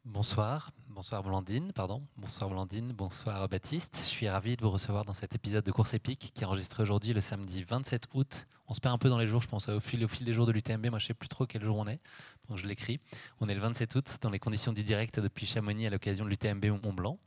Bonsoir Blandine, bonsoir Blandine, bonsoir Baptiste. Je suis ravi de vous recevoir dans cet épisode de Course épique qui est enregistré aujourd'hui le samedi 27 août. On se perd un peu dans les jours, je pense, au fil des jours de l'UTMB. Moi, je ne sais plus trop quel jour on est, donc je l'écris. On est le 27 août dans les conditions du direct depuis Chamonix à l'occasion de l'UTMB Mont-Blanc.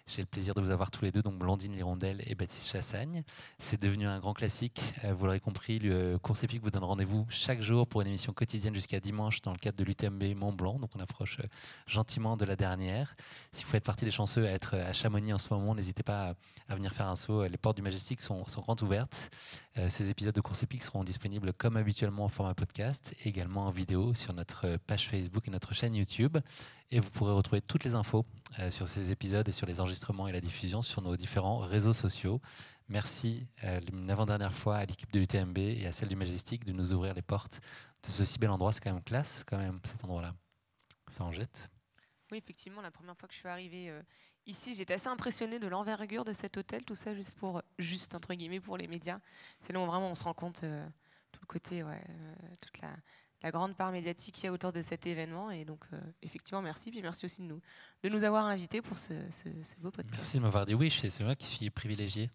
J'ai le plaisir de vous avoir tous les deux, donc Blandine Lirondelle et Baptiste Chassagne. C'est devenu un grand classique. Vous l'aurez compris, le Course épique vous donne rendez-vous chaque jour pour une émission quotidienne jusqu'à dimanche dans le cadre de l'UTMB Mont-Blanc. Donc on approche gentiment de la dernière. Si vous faites partie des chanceux à être à Chamonix en ce moment, n'hésitez pas à venir faire un saut. Les portes du Majestic sont grandes ouvertes. Ces épisodes de Course épique seront disponibles comme habituellement en format podcast, et également en vidéo sur notre page Facebook et notre chaîne YouTube. Et vous pourrez retrouver toutes les infos sur ces épisodes et sur les enregistrements et la diffusion sur nos différents réseaux sociaux. Merci une avant-dernière fois à l'équipe de l'UTMB et à celle du Majestic de nous ouvrir les portes de ce si bel endroit. C'est quand même classe, quand même, cet endroit-là. Ça en jette. Oui, effectivement, la première fois que je suis arrivée ici, j'étais assez impressionnée de l'envergure de cet hôtel, tout ça juste entre guillemets pour les médias. C'est là où vraiment on se rend compte tout le côté, toute la grande part médiatique qu'il y a autour de cet événement. Et donc, effectivement, merci. Puis merci aussi de nous avoir invités pour ce beau podcast. Merci de m'avoir dit oui, c'est moi qui suis privilégié.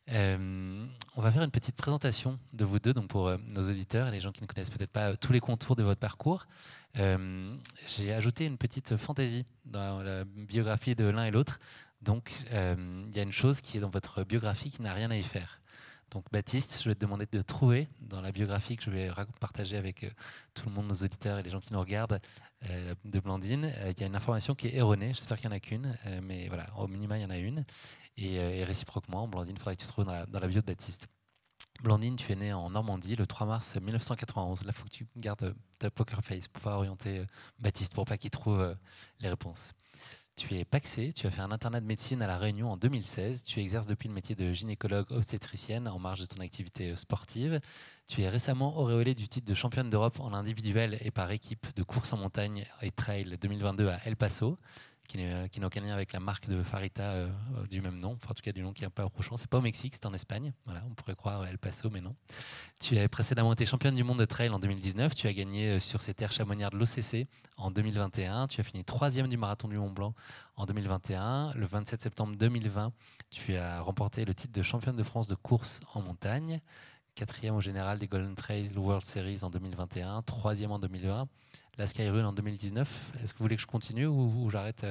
On va faire une petite présentation de vous deux, donc pour nos auditeurs et les gens qui ne connaissent peut-être pas tous les contours de votre parcours. J'ai ajouté une petite fantaisie dans la biographie de l'un et l'autre. Donc, il y a une chose qui est dans votre biographie qui n'a rien à y faire. Donc, Baptiste, je vais te demander de trouver dans la biographie que je vais partager avec tout le monde, nos auditeurs et les gens qui nous regardent de Blandine. Il y a une information qui est erronée. J'espère qu'il n'y en a qu'une, mais voilà, au minima, il y en a une. Et réciproquement, Blandine, il faudrait que tu te trouves dans la bio de Baptiste. Blandine, tu es née en Normandie le 3 mars 1991. Là, il faut que tu gardes ta poker face pour pas orienter Baptiste, pour pas qu'il trouve les réponses. Tu es paxé, tu as fait un internat de médecine à La Réunion en 2016. Tu exerces depuis le métier de gynécologue obstétricienne en marge de ton activité sportive. Tu es récemment auréolée du titre de championne d'Europe en individuel et par équipe de course en montagne et trail 2022 à El Paso, qui n'a aucun lien avec la marque de Farita du même nom, enfin en tout cas du nom qui est un peu approchant. C'est pas au Mexique, c'est en Espagne. Voilà, on pourrait croire El Paso, mais non. Tu as précédemment été championne du monde de trail en 2019. Tu as gagné sur ces terres chamonières de l'OCC en 2021. Tu as fini troisième du marathon du Mont Blanc en 2021. Le 27 septembre 2020, tu as remporté le titre de championne de France de course en montagne. Quatrième au général des Golden Trails World Series en 2021. Troisième en 2020. La Skyrun en 2019. Est-ce que vous voulez que je continue ou j'arrête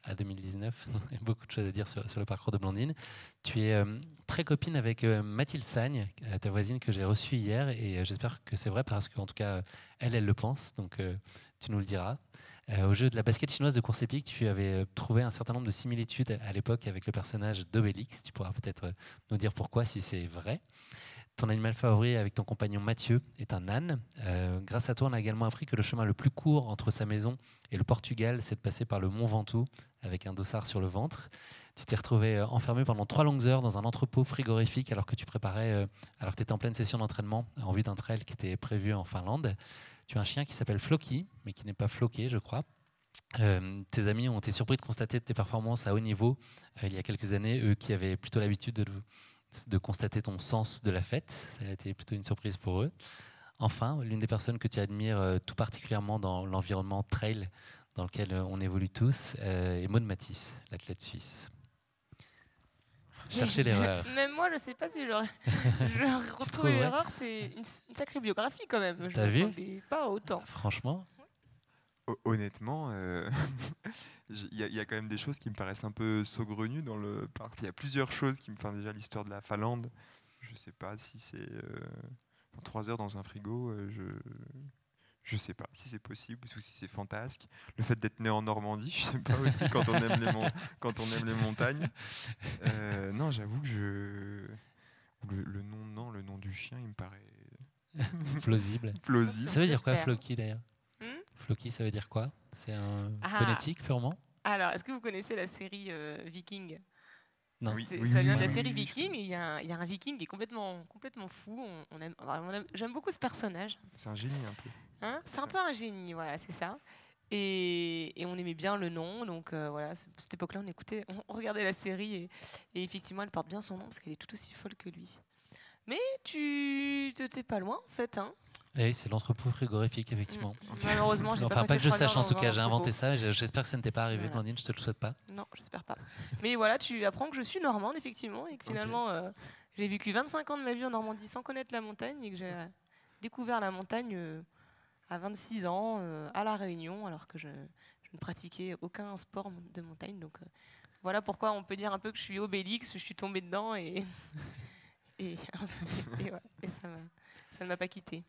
à 2019? Il y a beaucoup de choses à dire sur le parcours de Blandine. Tu es très copine avec Mathilde Sagne, ta voisine que j'ai reçue hier, et j'espère que c'est vrai parce qu'en tout cas, elle le pense, donc tu nous le diras. Au jeu de la basket chinoise de course épique, tu avais trouvé un certain nombre de similitudes à l'époque avec le personnage d'Obélix. Tu pourras peut-être nous dire pourquoi, si c'est vrai. Ton animal favori avec ton compagnon Mathieu est un âne. Grâce à toi, on a également appris que le chemin le plus court entre sa maison et le Portugal, c'est de passer par le Mont Ventoux avec un dossard sur le ventre. Tu t'es retrouvé enfermé pendant 3 longues heures dans un entrepôt frigorifique alors que tu préparais, alors que tu étais en pleine session d'entraînement en vue d'un trail qui était prévu en Finlande. Tu as un chien qui s'appelle Floki, mais qui n'est pas floqué, je crois. Tes amis ont été surpris de constater tes performances à haut niveau il y a quelques années, eux qui avaient plutôt l'habitude de constater ton sens de la fête. Ça a été plutôt une surprise pour eux. Enfin, l'une des personnes que tu admires tout particulièrement dans l'environnement trail dans lequel on évolue tous est Maud Matisse, l'athlète suisse. Cherchez l'erreur. Même moi, je sais pas si je retrouve l'erreur. C'est une sacrée biographie quand même. Je T'as vu? m'attendais pas autant. Franchement. Honnêtement, il y a quand même des choses qui me paraissent un peu saugrenues dans le parc. Il y a plusieurs choses qui me font déjà l'histoire de la Finlande. Je sais pas si c'est 3 heures dans un frigo. Je sais pas si c'est possible ou si c'est fantasque. Le fait d'être né en Normandie, je sais pas aussi quand on aime quand on aime les montagnes. Non, j'avoue que le nom, non, le nom du chien, il me paraît plausible. plausible. Ça veut dire quoi, Floki d'ailleurs? Hmm. Floki, ça veut dire quoi? C'est un phonétique purement? Alors, est-ce que vous connaissez la série Viking? Non. Oui, ça vient de la oui, série oui, Viking. Il y a un Viking qui est complètement fou. J'aime beaucoup ce personnage. C'est un génie un peu. Hein, c'est un peu un génie, voilà, c'est ça. Et on aimait bien le nom, donc voilà, cette époque-là, on regardait la série et effectivement, elle porte bien son nom parce qu'elle est tout aussi folle que lui. Mais tu t'es pas loin en fait, hein. Et c'est l'entrepôt frigorifique, effectivement. Malheureusement, j'ai Enfin, pas pas passé que je 3 heures sache, en dans tout cas, un j'ai inventé entrepôt. ça. J'espère que ça ne t'est pas arrivé, Voilà. Blandine, je te le souhaite pas. Non, j'espère pas. Mais voilà, tu apprends que je suis normande, effectivement, et que finalement, j'ai vécu 25 ans de ma vie en Normandie sans connaître la montagne, et que j'ai découvert la montagne à 26 ans, à La Réunion, alors que je ne pratiquais aucun sport de montagne. Donc voilà pourquoi on peut dire un peu que je suis Obélix, je suis tombée dedans, et, et ça ne m'a pas quittée.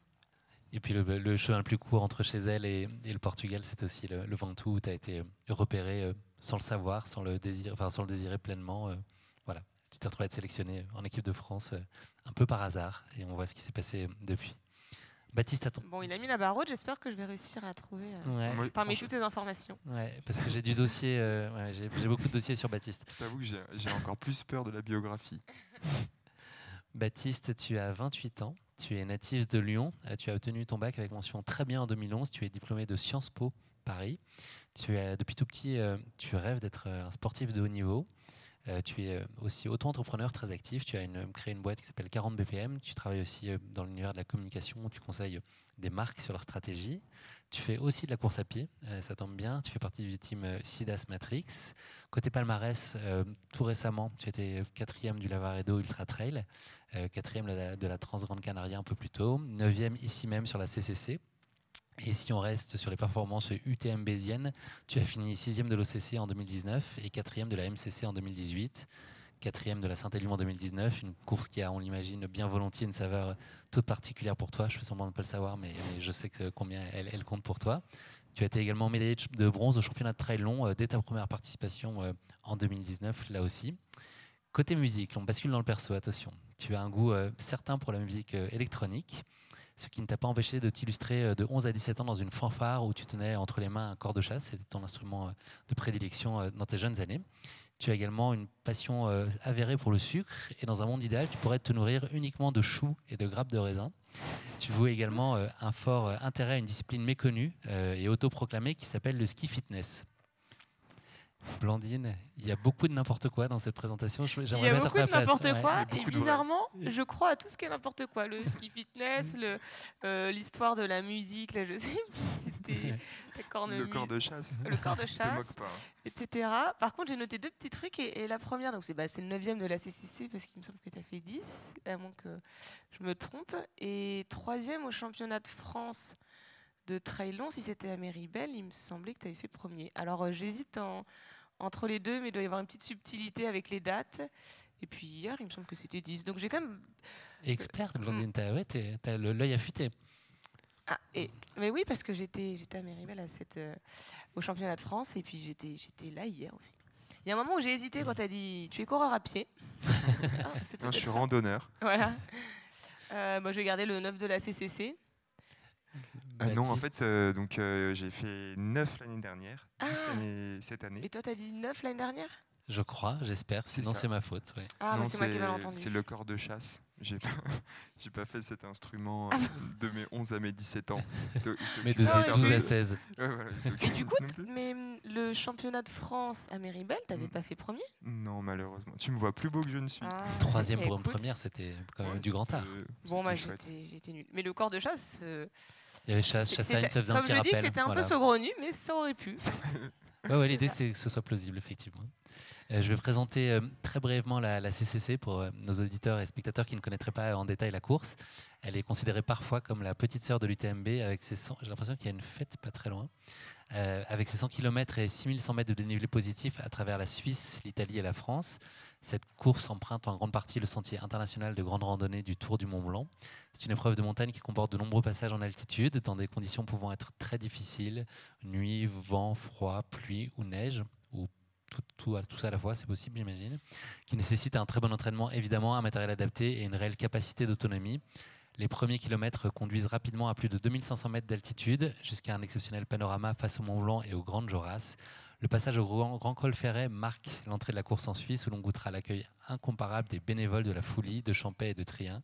Et puis le chemin le plus court entre chez elle et le Portugal, c'est aussi le Ventoux, où tu as été repéré sans le savoir, sans le désirer pleinement. Voilà, tu t'es retrouvé à être sélectionné en équipe de France un peu par hasard, et on voit ce qui s'est passé depuis. Baptiste, attends. Bon, il a mis la barre haute, j'espère que je vais réussir à trouver Ouais, parmi toutes ces informations. ouais, parce que j'ai du dossier, j'ai beaucoup de dossiers sur Baptiste. Je t'avoue que j'ai encore plus peur de la biographie. Baptiste, tu as 28 ans, tu es natif de Lyon, tu as obtenu ton bac avec mention très bien en 2011, tu es diplômé de Sciences Po Paris. Depuis tout petit, tu rêves d'être un sportif de haut niveau. Tu es aussi auto-entrepreneur très actif. Tu as créé une boîte qui s'appelle 40 BPM. Tu travailles aussi dans l'univers de la communication où tu conseilles des marques sur leur stratégie. Tu fais aussi de la course à pied, ça tombe bien. Tu fais partie du team Sidas Matrix. Côté palmarès, tout récemment, tu étais 4e du Lavaredo Ultra Trail, 4e de la Transgrande Canaria un peu plus tôt, 9e ici même sur la CCC. Et si on reste sur les performances UTM béziennes, tu as fini 6e de l'OCC en 2019 et 4e de la MCC en 2018. 4e de la Saint-Élume en 2019, une course qui a, on l'imagine, bien volontiers une saveur toute particulière pour toi. Je fais semblant de ne pas le savoir, mais je sais combien elle compte pour toi. Tu as été également médaillé de bronze au championnat de trail long dès ta première participation en 2019, là aussi. Côté musique, on bascule dans le perso, attention. Tu as un goût certain pour la musique électronique, ce qui ne t'a pas empêché de t'illustrer de 11 à 17 ans dans une fanfare où tu tenais entre les mains un cor de chasse. C'était ton instrument de prédilection dans tes jeunes années. Tu as également une passion avérée pour le sucre et dans un monde idéal, tu pourrais te nourrir uniquement de choux et de grappes de raisin. Tu voues également un fort intérêt à une discipline méconnue et autoproclamée qui s'appelle le ski fitness. Blandine, il y a beaucoup de n'importe quoi dans cette présentation. Il y a beaucoup de n'importe quoi, et bizarrement, ouais. je crois à tout ce qui est n'importe quoi. Le ski fitness, l'histoire de la musique, là, je sais plus si c'était le corps de chasse. Le corps de Te chasse, moque pas. etc. Par contre, j'ai noté 2 petits trucs, et la première, donc c'est le 9e de la CCC, parce qu'il me semble que tu as fait 10, à moins que je me trompe, et 3e au championnat de France de trail long, si c'était à Méribel, il me semblait que tu avais fait premier. Alors j'hésite entre les deux, mais il doit y avoir une petite subtilité avec les dates. Et puis hier, il me semble que c'était 10. Donc j'ai quand même... Experte, Blandine, t'as l'œil affûté. Ah, mais oui, parce que j'étais à Méribel au championnat de France, et puis j'étais là hier aussi. Il y a un moment où j'ai hésité quand tu as dit « tu es coureur à pied ». Non, je suis randonneur. Voilà. Moi, je vais garder le 9 de la CCC. Non, en fait, j'ai fait 9 l'année dernière, 10 cette année. Et toi, tu as dit 9 l'année dernière ? Je crois, j'espère, sinon c'est ma faute. Ouais. Ah, non, c'est moi qui ai mal entendu. C'est le corps de chasse. J'ai pas fait cet instrument de mes 11 à mes 17 ans. Mais de 12 à 16. Ouais, voilà, et du coup, mais le championnat de France à Méribel, t'avais pas fait premier ? Non, malheureusement. Tu me vois plus beau que je ne suis. 3e pour une première, c'était quand même du grand art. Bon, moi, j'étais nulle. Mais le corps de chasse... Il y avait chasse à une, ça faisait un petit rappel. Comme je dis, c'était un peu saugrenu, mais ça aurait pu. L'idée, c'est que ce soit plausible, effectivement. Je vais présenter très brièvement la CCC pour nos auditeurs et spectateurs qui ne connaîtraient pas en détail la course. Elle est considérée parfois comme la petite sœur de l'UTMB. J'ai l'impression qu'il y a une fête pas très loin. Avec ses 100 km et 6100 mètres de dénivelé positif à travers la Suisse, l'Italie et la France. Cette course emprunte en grande partie le sentier international de grande randonnée du Tour du Mont Blanc. C'est une épreuve de montagne qui comporte de nombreux passages en altitude, dans des conditions pouvant être très difficiles, nuit, vent, froid, pluie ou neige, ou tout ça à la fois, c'est possible, j'imagine, qui nécessite un très bon entraînement, évidemment, un matériel adapté et une réelle capacité d'autonomie. Les premiers kilomètres conduisent rapidement à plus de 2500 mètres d'altitude, jusqu'à un exceptionnel panorama face au Mont Blanc et aux Grandes Jorasses. Le passage au Grand Col Ferret marque l'entrée de la course en Suisse, où l'on goûtera l'accueil incomparable des bénévoles de la Foulie, de Champais et de Trien.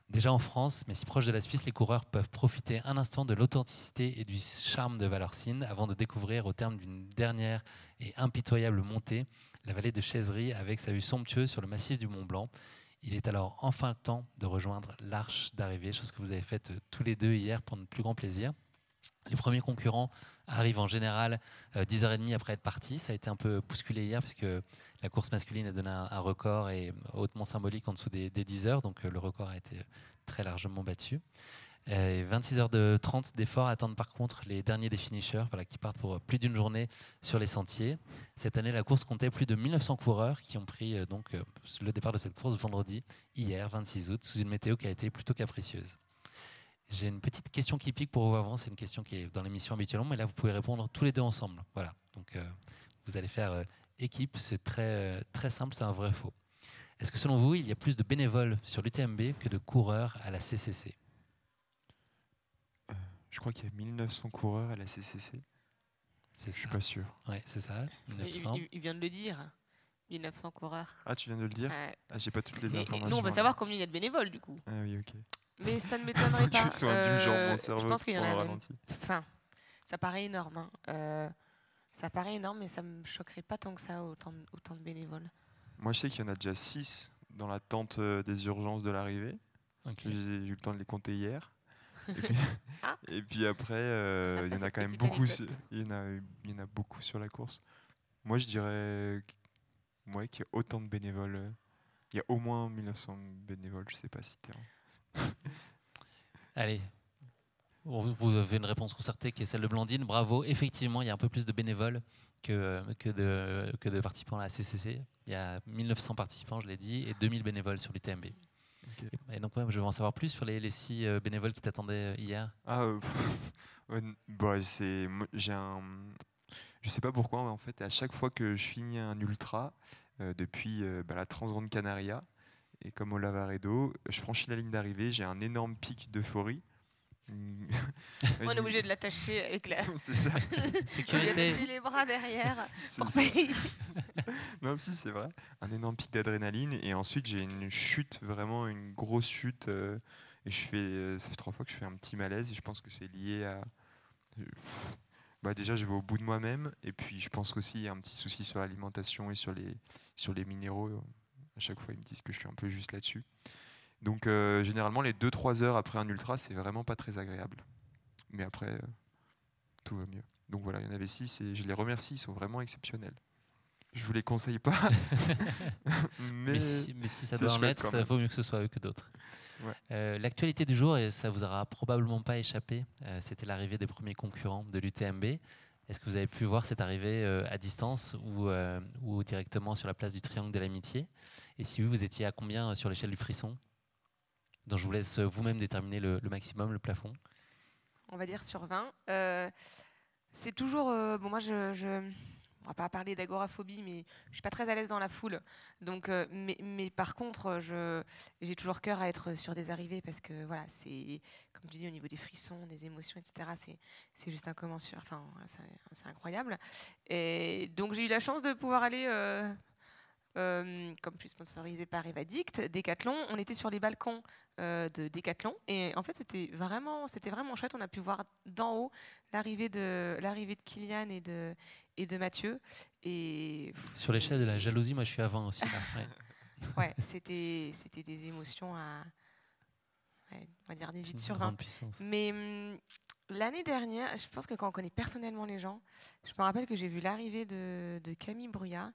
Déjà en France, mais si proche de la Suisse, les coureurs peuvent profiter un instant de l'authenticité et du charme de Valorcine avant de découvrir, au terme d'une dernière et impitoyable montée, la vallée de Chèzery avec sa vue somptueuse sur le massif du Mont Blanc. Il est alors enfin le temps de rejoindre l'arche d'arrivée, chose que vous avez faite tous les deux hier pour notre plus grand plaisir. Les premiers concurrents arrivent en général 10h30 après être partis. Ça a été un peu bousculé hier parce que la course masculine a donné un record et hautement symbolique en dessous des 10 heures. Donc le record a été très largement battu. 26h30 d'efforts attendent par contre les derniers des finishers qui partent pour plus d'une journée sur les sentiers. Cette année, la course comptait plus de 1900 coureurs qui ont pris le départ de cette course vendredi, hier, 26 août, sous une météo qui a été plutôt capricieuse. J'ai une petite question qui pique pour vous avant. C'est une question qui est dans l'émission habituellement, mais là, vous pouvez répondre tous les deux ensemble. Voilà. Donc, vous allez faire équipe. C'est très simple, c'est un vrai faux. Est-ce que selon vous, il y a plus de bénévoles sur l'UTMB que de coureurs à la CCC ? Je crois qu'il y a 1900 coureurs à la CCC. Je suis pas sûr. Oui, c'est ça. 1900. Il vient de le dire. 1900 coureurs. Ah, tu viens de le dire. J'ai pas toutes les informations. Nous, on veut savoir combien il y a de bénévoles, du coup. Ah oui, ok. Mais ça ne m'étonnerait pas. Je suis indulgent, mon cerveau. Je pense qu'il y en a ralenti. Enfin, ça paraît énorme. Ça paraît énorme, mais ça me choquerait pas tant que ça, autant de bénévoles. Moi, je sais qu'il y en a déjà 6 dans la tente des urgences de l'arrivée. Okay. J'ai eu le temps de les compter hier. Et puis après, il y en a quand même beaucoup. Il y en a beaucoup sur la course. Moi, je dirais qu'il y a autant de bénévoles. Il y a au moins 1900 bénévoles. Je sais pas si t'es. Allez, vous avez une réponse concertée qui est celle de Blandine. Bravo. Effectivement, il y a un peu plus de bénévoles que de participants à la CCC. Il y a 1900 participants, je l'ai dit, et 2000 bénévoles sur l'UTMB. Okay. Et donc, je veux en savoir plus sur les 6 bénévoles qui t'attendaient hier. Je sais pas pourquoi, en fait, à chaque fois que je finis un ultra, depuis la Transgrande Canaria, et comme au Lavaredo, je franchis la ligne d'arrivée, j'ai un énorme pic d'euphorie. On est obligé de l'attacher avec la. C'est ça. Sécurité. Les bras derrière. Non, si, c'est vrai. Un énorme pic d'adrénaline. Et ensuite, j'ai une chute, vraiment une grosse chute. Et ça fait 3 fois que je fais un petit malaise. Et je pense que c'est lié à. Déjà, je vais au bout de moi-même. Et puis, je pense qu'aussi, il y a un petit souci sur l'alimentation et sur les minéraux. À chaque fois, ils me disent que je suis un peu juste là-dessus. Donc généralement les 2-3 heures après un ultra, c'est vraiment pas très agréable. Mais après, tout va mieux. Donc voilà, il y en avait 6 et je les remercie, ils sont vraiment exceptionnels. Je vous les conseille pas. mais si ça doit en être, ça vaut mieux que ce soit eux que d'autres. Ouais. L'actualité du jour, et ça vous aura probablement pas échappé, c'était l'arrivée des premiers concurrents de l'UTMB. Est-ce que vous avez pu voir cette arrivée à distance ou directement sur la place du Triangle de l'Amitié? Et si oui, vous étiez à combien sur l'échelle du frisson? Donc je vous laisse vous-même déterminer le maximum, le plafond. On va dire sur 20. C'est toujours... bon, moi, on va pas parler d'agoraphobie, mais je suis pas très à l'aise dans la foule. Donc, mais par contre, j'ai toujours cœur à être sur des arrivées parce que voilà, c'est comme tu dis au niveau des frissons, des émotions, etc. C'est juste incommensurable. Enfin, c'est incroyable. Et donc j'ai eu la chance de pouvoir aller. Comme je suis sponsorisée par Evadict, Decathlon, on était sur les balcons de Decathlon et en fait c'était vraiment chouette. On a pu voir d'en haut l'arrivée de Kylian et de Mathieu. Et sur l'échelle de la jalousie, moi je suis à 20 aussi. Là. Ouais, c'était des émotions à, on va dire 18 sur 20. Mais l'année dernière, je pense que quand on connaît personnellement les gens, je me rappelle que j'ai vu l'arrivée de Camille Bruyat.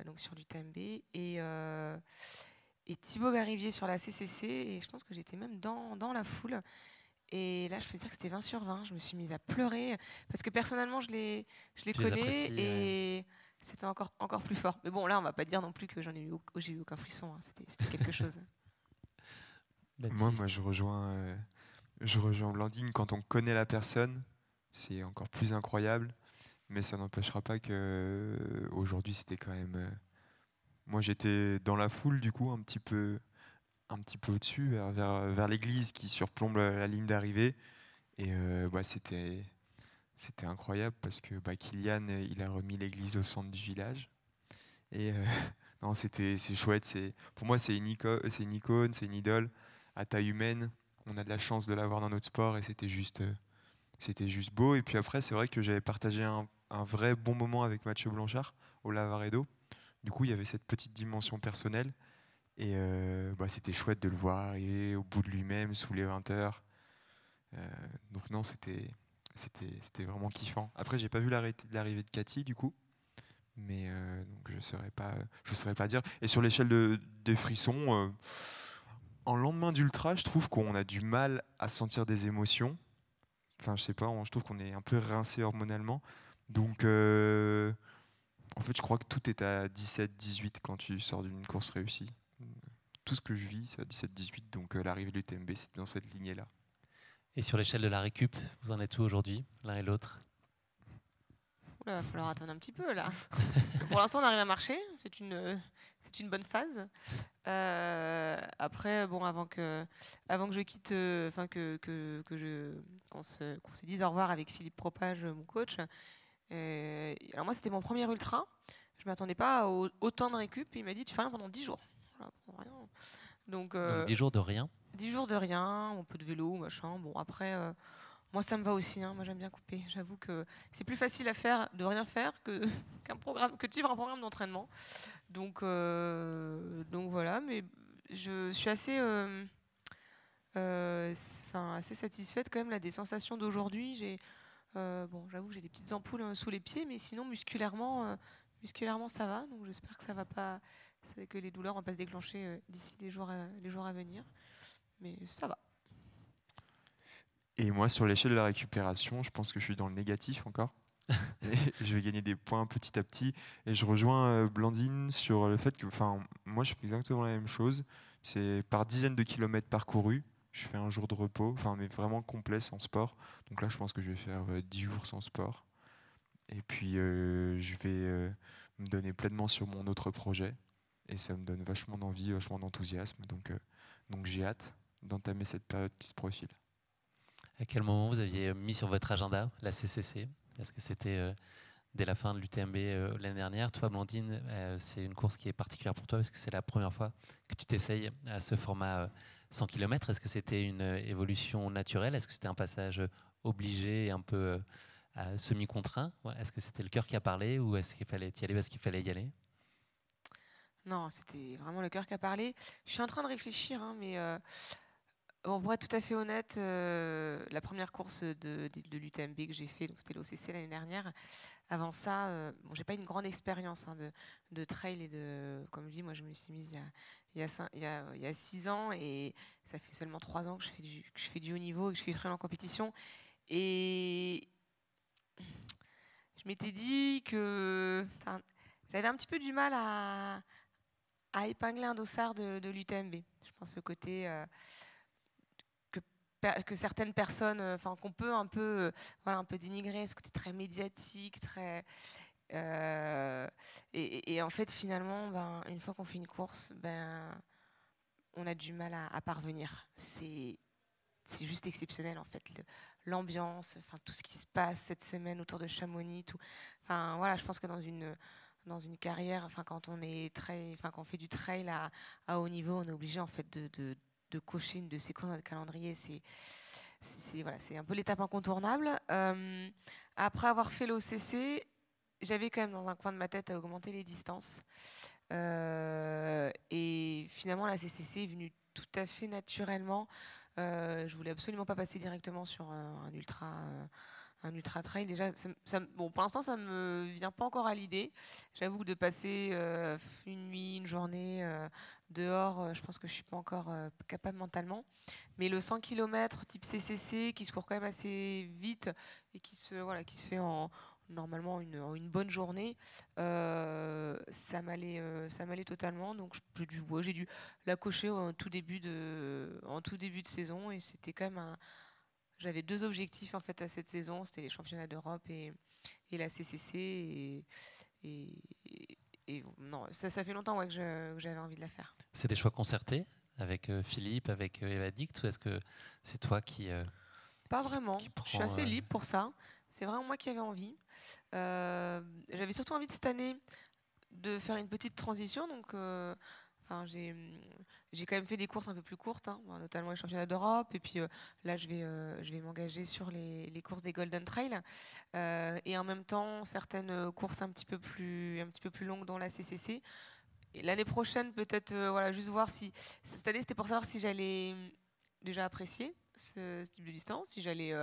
Donc sur l'UTMB et Thibaut Garivier sur la CCC et je pense que j'étais même dans la foule et là je peux dire que c'était 20 sur 20. Je me suis mise à pleurer parce que personnellement je les connais et c'était encore plus fort. Mais bon là on va pas dire non plus que j'ai eu aucun frisson, hein. C'était quelque chose. Moi je rejoins Blandine. Quand on connaît la personne, c'est encore plus incroyable. Mais ça n'empêchera pas que aujourd'hui c'était quand même. Moi j'étais dans la foule du coup un petit peu au-dessus vers l'église qui surplombe la ligne d'arrivée et c'était incroyable parce que Kylian il a remis l'église au centre du village et non c'est chouette. Pour moi c'est une icône, c'est une idole à taille humaine. On a de la chance de l'avoir dans notre sport et c'était juste beau. Et puis après c'est vrai que j'avais partagé un vrai bon moment avec Mathieu Blanchard au Lavaredo. Du coup, il y avait cette petite dimension personnelle. Et c'était chouette de le voir arriver au bout de lui-même sous les 20 heures. Donc non, c'était vraiment kiffant. Après, j'ai pas vu l'arrivée de Cathy du coup, mais donc je saurais pas dire. Et sur l'échelle des frissons, en lendemain d'ultra, je trouve qu'on a du mal à sentir des émotions. Enfin, je sais pas, je trouve qu'on est un peu rincé hormonalement. Donc, en fait, je crois que tout est à 17-18 quand tu sors d'une course réussie. Tout ce que je vis, c'est à 17-18. Donc, l'arrivée de l'UTMB, c'est dans cette lignée-là. Et sur l'échelle de la récup, vous en êtes où aujourd'hui, l'un et l'autre? Il va falloir attendre un petit peu là. Pour l'instant, on arrive à marcher. C'est une bonne phase. Après, bon, avant que je quitte, enfin qu'on se dise au revoir avec Philippe Propage, mon coach. Alors moi, c'était mon premier ultra. Je m'attendais pas à autant de récup. Il m'a dit, tu fais rien pendant 10 jours. Voilà, rien. Donc 10 jours de rien. 10 jours de rien, un peu de vélo, machin. Bon, après, moi, ça me va aussi. Hein. Moi, j'aime bien couper. J'avoue que c'est plus facile à faire de rien faire que de suivre un programme d'entraînement. Donc voilà. Mais je suis assez satisfaite quand même là, des sensations d'aujourd'hui. J'avoue que j'ai des petites ampoules sous les pieds, mais sinon musculairement, ça va. Donc j'espère que ça va pas, que les douleurs vont pas se déclencher d'ici les jours à venir. Mais ça va. Et moi, sur l'échelle de la récupération, je pense que je suis dans le négatif encore. Et je vais gagner des points petit à petit. Et je rejoins Blandine sur le fait que, moi, je fais exactement la même chose. C'est par dizaines de kilomètres parcourus. Je fais un jour de repos, mais vraiment complet, sans sport. Donc là, je pense que je vais faire 10 jours sans sport. Et puis, je vais me donner pleinement sur mon autre projet. Et ça me donne vachement d'envie, vachement d'enthousiasme. Donc j'ai hâte d'entamer cette période qui se profile. À quel moment vous aviez mis sur votre agenda la CCC? Est-ce que c'était dès la fin de l'UTMB l'année dernière? Toi, Blandine, c'est une course qui est particulière pour toi parce que c'est la première fois que tu t'essayes à ce format 100 km. Est-ce que c'était une évolution naturelle? Est-ce que c'était un passage obligé et un peu semi-contraint? Est-ce que c'était le cœur qui a parlé ou est-ce qu'il fallait y aller parce qu'il fallait y aller? Non, c'était vraiment le cœur qui a parlé. Je suis en train de réfléchir, hein, mais bon, pour être tout à fait honnête, la première course de l'UTMB que j'ai fait, donc c'était l'OCC l'année dernière. Avant ça, j'ai pas une grande expérience de trail et comme je dis, moi je me suis mise il y a 6 ans et ça fait seulement 3 ans que je fais du haut niveau et que je fais du trail en compétition. Et je m'étais dit que j'avais un petit peu du mal à épingler un dossard de l'UTMB. Je pense au côté que certaines personnes, qu'on peut un peu dénigrer, ce côté très médiatique, très et en fait finalement, une fois qu'on fait une course, on a du mal à parvenir. C'est juste exceptionnel en fait, l'ambiance, tout ce qui se passe cette semaine autour de Chamonix, tout. Je pense que dans une carrière, quand on fait du trail à haut niveau, on est obligé en fait de cocher une de ces courses dans notre calendrier. C'est un peu l'étape incontournable. Après avoir fait l'OCC, j'avais quand même dans un coin de ma tête à augmenter les distances. Et finalement, la CCC est venue tout à fait naturellement. Je voulais absolument pas passer directement sur un ultra trail. Déjà, pour l'instant, ça me vient pas encore à l'idée. J'avoue que de passer une nuit, une journée dehors, je pense que je suis pas encore capable mentalement. Mais le 100 km type CCC qui se court quand même assez vite et qui se fait normalement une bonne journée, ça m'allait totalement. Donc j'ai dû la cocher en tout début de saison et c'était quand même j'avais 2 objectifs en fait à cette saison, c'était les championnats d'Europe et la CCC et non, ça fait longtemps que j'avais envie de la faire. C'est des choix concertés avec Philippe, avec Eva Dict, ou est-ce que c'est toi qui Pas vraiment. qui prend, Je suis assez libre pour ça. C'est vraiment moi qui avais envie. J'avais surtout envie de cette année de faire une petite transition. Donc, j'ai quand même fait des courses un peu plus courtes, hein, notamment les championnats d'Europe. Et puis là, je vais m'engager sur les courses des Golden Trail. Et en même temps, certaines courses un petit peu plus longues dans la CCC. Et l'année prochaine, peut-être, voilà, juste voir si cette année, c'était pour savoir si j'allais déjà apprécier ce type de distance, si j'allais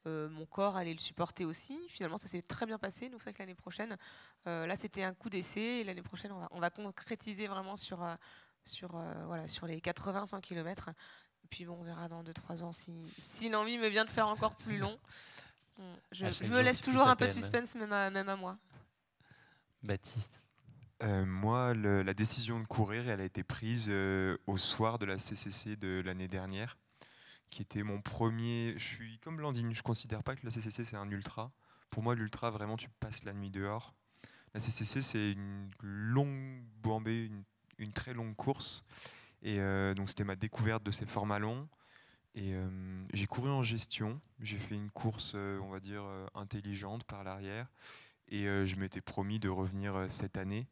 mon corps allait le supporter aussi. Finalement, ça s'est très bien passé. Donc c'est vrai que l'année prochaine, là, c'était un coup d'essai. Et l'année prochaine, on va concrétiser vraiment voilà, sur les 80-100 km. Et puis bon, on verra dans 2-3 ans si l'envie me vient de faire encore plus long. Je me laisse toujours un peu de suspense, même à moi. Baptiste. Moi, la décision de courir, elle a été prise au soir de la CCC de l'année dernière, qui était mon premier. Je suis comme Blandine, je ne considère pas que la CCC c'est un ultra. Pour moi, l'ultra, vraiment, tu passes la nuit dehors. La CCC, c'est une longue bouambée, une très longue course. Et donc, c'était ma découverte de ces formats longs. Et j'ai couru en gestion. J'ai fait une course, on va dire, intelligente par l'arrière. Et je m'étais promis de revenir cette année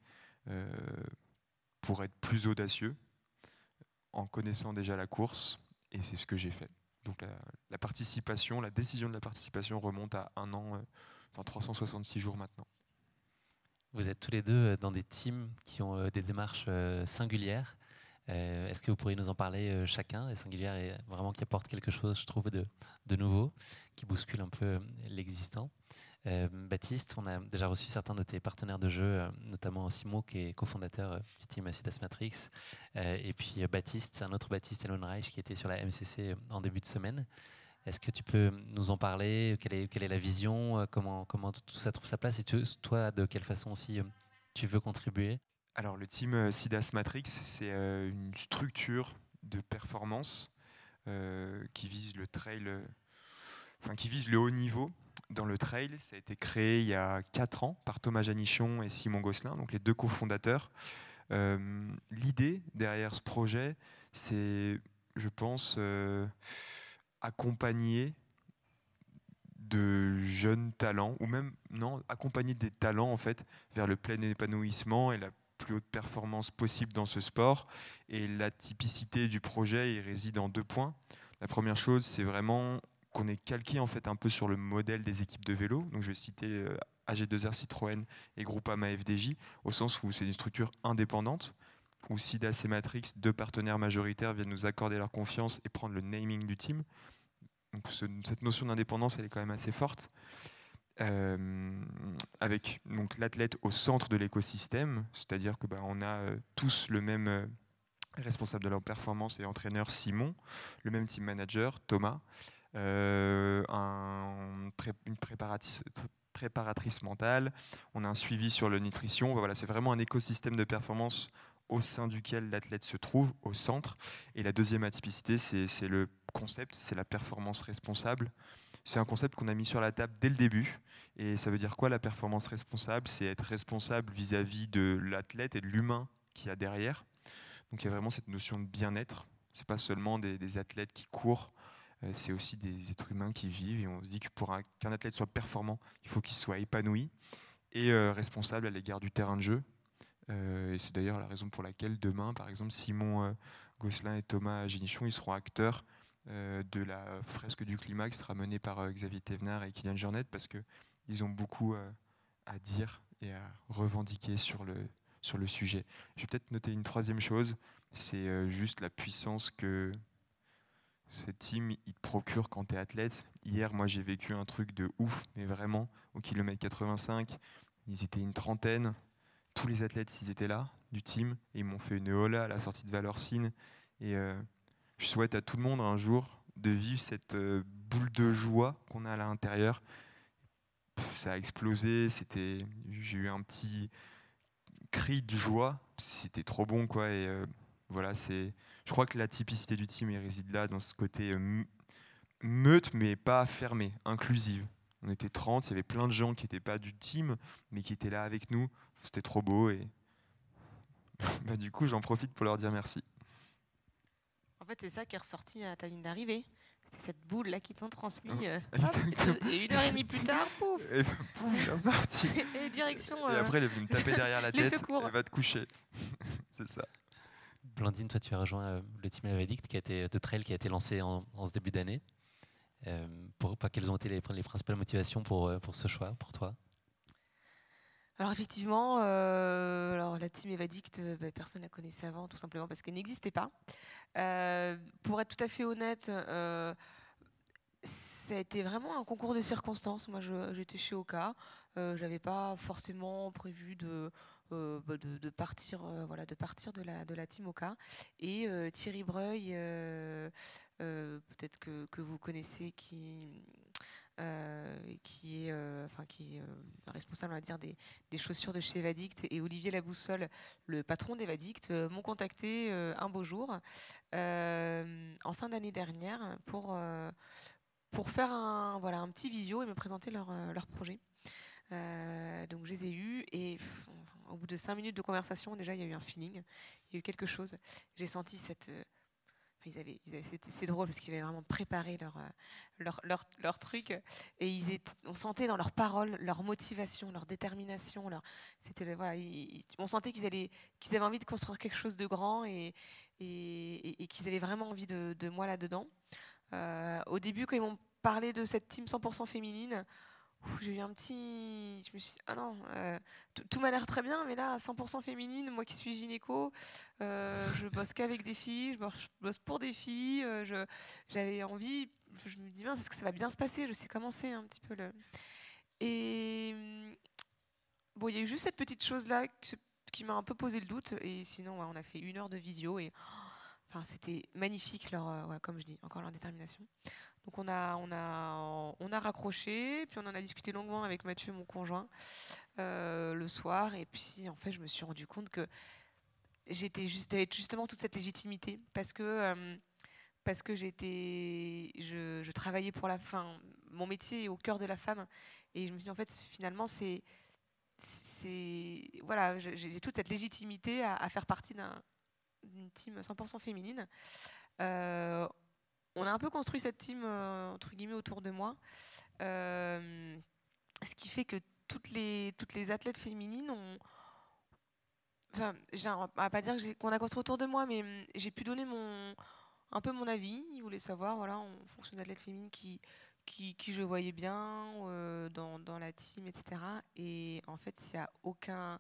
pour être plus audacieux, en connaissant déjà la course. Et c'est ce que j'ai fait. Donc la participation, la décision de la participation remonte à 1 an, enfin 366 jours maintenant. Vous êtes tous les deux dans des teams qui ont des démarches singulières. Est-ce que vous pourriez nous en parler chacun? Et singulière est vraiment qui apporte quelque chose, je trouve, de nouveau, qui bouscule un peu l'existant. Baptiste, on a déjà reçu certains de tes partenaires de jeu, notamment Simon, qui est cofondateur du team Sidas Matrix. Et puis Baptiste, un autre Baptiste, Elon Reich, qui était sur la MCC en début de semaine. Est-ce que tu peux nous en parler? Quelle est la vision? Comment tout ça trouve sa place? Et toi, de quelle façon aussi tu veux contribuer? Alors le team Sidas Matrix, c'est une structure de performance qui vise le trail, qui vise le haut niveau. Dans le trail, ça a été créé il y a 4 ans par Thomas Janichon et Simon Gosselin, donc les deux cofondateurs. L'idée derrière ce projet, c'est, je pense, accompagner de jeunes talents, ou même non, accompagner des talents en fait vers le plein épanouissement et la plus haute performance possible dans ce sport. Et la typicité du projet, il réside en 2 points. La première chose, c'est vraiment qu'on est calqué en fait un peu sur le modèle des équipes de vélo. Donc je vais citer AG2R Citroën et Groupama FDJ, au sens où c'est une structure indépendante, où Sidas et Matrix, 2 partenaires majoritaires, viennent nous accorder leur confiance et prendre le naming du team. Donc cette notion d'indépendance, elle est quand même assez forte. Avec donc l'athlète au centre de l'écosystème, c'est-à-dire que on a tous le même responsable de leur performance et entraîneur Simon, le même team manager Thomas, une préparatrice mentale, on a un suivi sur la nutrition. Voilà, c'est vraiment un écosystème de performance au sein duquel l'athlète se trouve, au centre. Et la deuxième atypicité, c'est le concept, c'est la performance responsable. C'est un concept qu'on a mis sur la table dès le début. Et ça veut dire quoi, la performance responsable? C'est être responsable vis-à-vis de l'athlète et de l'humain qu'il y a derrière. Donc il y a vraiment cette notion de bien-être. Ce n'est pas seulement des athlètes qui courent, c'est aussi des êtres humains qui vivent. Et on se dit que pour qu'un athlète soit performant, il faut qu'il soit épanoui et responsable à l'égard du terrain de jeu. Et c'est d'ailleurs la raison pour laquelle demain, par exemple, Simon Gosselin et Thomas Génichon, ils seront acteurs de la fresque du climat qui sera menée par Xavier Thévenard et Kylian Jornet, parce qu'ils ont beaucoup à dire et à revendiquer sur le sujet. Je vais peut-être noter une troisième chose, c'est juste la puissance que ce team il te procure quand tu es athlète. Hier, moi, j'ai vécu un truc de ouf, mais vraiment, au kilomètre 85, ils étaient une trentaine. Tous les athlètes, ils étaient là, du team, et ils m'ont fait une hola à la sortie de Valorcine. Et je souhaite à tout le monde un jour de vivre cette boule de joie qu'on a à l'intérieur. Ça a explosé, j'ai eu un petit cri de joie, c'était trop bon, quoi. Et voilà, je crois que la typicité du team réside là, dans ce côté meute, mais pas fermée, inclusive. On était 30, il y avait plein de gens qui n'étaient pas du team, mais qui étaient là avec nous. C'était trop beau et du coup, j'en profite pour leur dire merci. En fait, c'est ça qui est ressorti à ta ligne d'arrivée. C'est cette boule là qui t'ont transmis. Et 1h30 plus tard, pouf. Et pouf, bien sorti. Et direction. Et après, elle est venue me taper derrière la tête. Secours. Elle va te coucher. C'est ça. Blandine, toi, tu as rejoint le team Avedict de trail qui a été lancé en ce début d'année. Quelles ont été les principales motivations pour ce choix, pour toi? Alors effectivement, alors la team Evadict, personne ne la connaissait avant, tout simplement parce qu'elle n'existait pas. Pour être tout à fait honnête, ça a été vraiment un concours de circonstances. Moi, j'étais chez Oka. J'avais pas forcément prévu de partir, voilà, de partir de la team Oka. Et Thierry Breuil, peut-être que vous connaissez, qui est responsable, on va dire, des chaussures de chez Evadict, et Olivier Laboussole, le patron d'Evadict, m'ont contacté un beau jour, en fin d'année dernière, pour faire un petit visio et me présenter leur projet. Donc je les ai eus et au bout de 5 minutes de conversation, déjà, il y a eu un feeling, il y a eu quelque chose. J'ai senti cette... c'est drôle parce qu'ils avaient vraiment préparé leur truc, et on sentait dans leurs paroles leur motivation, leur détermination. Voilà, on sentait qu'ils avaient envie de construire quelque chose de grand, et qu'ils avaient vraiment envie de moi là-dedans. Au début, quand ils m'ont parlé de cette team 100% féminine, j'ai eu un petit... Je me suis dit, ah non, tout m'a l'air très bien, mais là, 100% féminine, moi qui suis gynéco, je bosse qu'avec des filles, je bosse pour des filles, j'avais envie, je me dis, est-ce que ça va bien se passer? Je sais comment c'est un petit peu le... Et bon, il y a eu juste cette petite chose-là qui m'a un peu posé le doute, et sinon, ouais, on a fait 1 heure de visio, et enfin, c'était magnifique, comme je dis, encore leur détermination. Donc on a raccroché, puis on en a discuté longuement avec Mathieu, mon conjoint, le soir. Et puis en fait, je me suis rendu compte que j'avais justement toute cette légitimité, parce que je travaillais pour la fin. Mon métier est au cœur de la femme, et je me suis dit, en fait, finalement, voilà, j'ai toute cette légitimité à faire partie d'une team 100% féminine. On a un peu construit cette team, entre guillemets, autour de moi, ce qui fait que toutes les athlètes féminines ont... Enfin, on va pas dire qu'on a construit autour de moi, mais j'ai pu donner un peu mon avis. Ils voulaient savoir, voilà, en fonction d'athlètes féminines qui je voyais bien dans la team, etc. Et en fait, il n'y a aucun...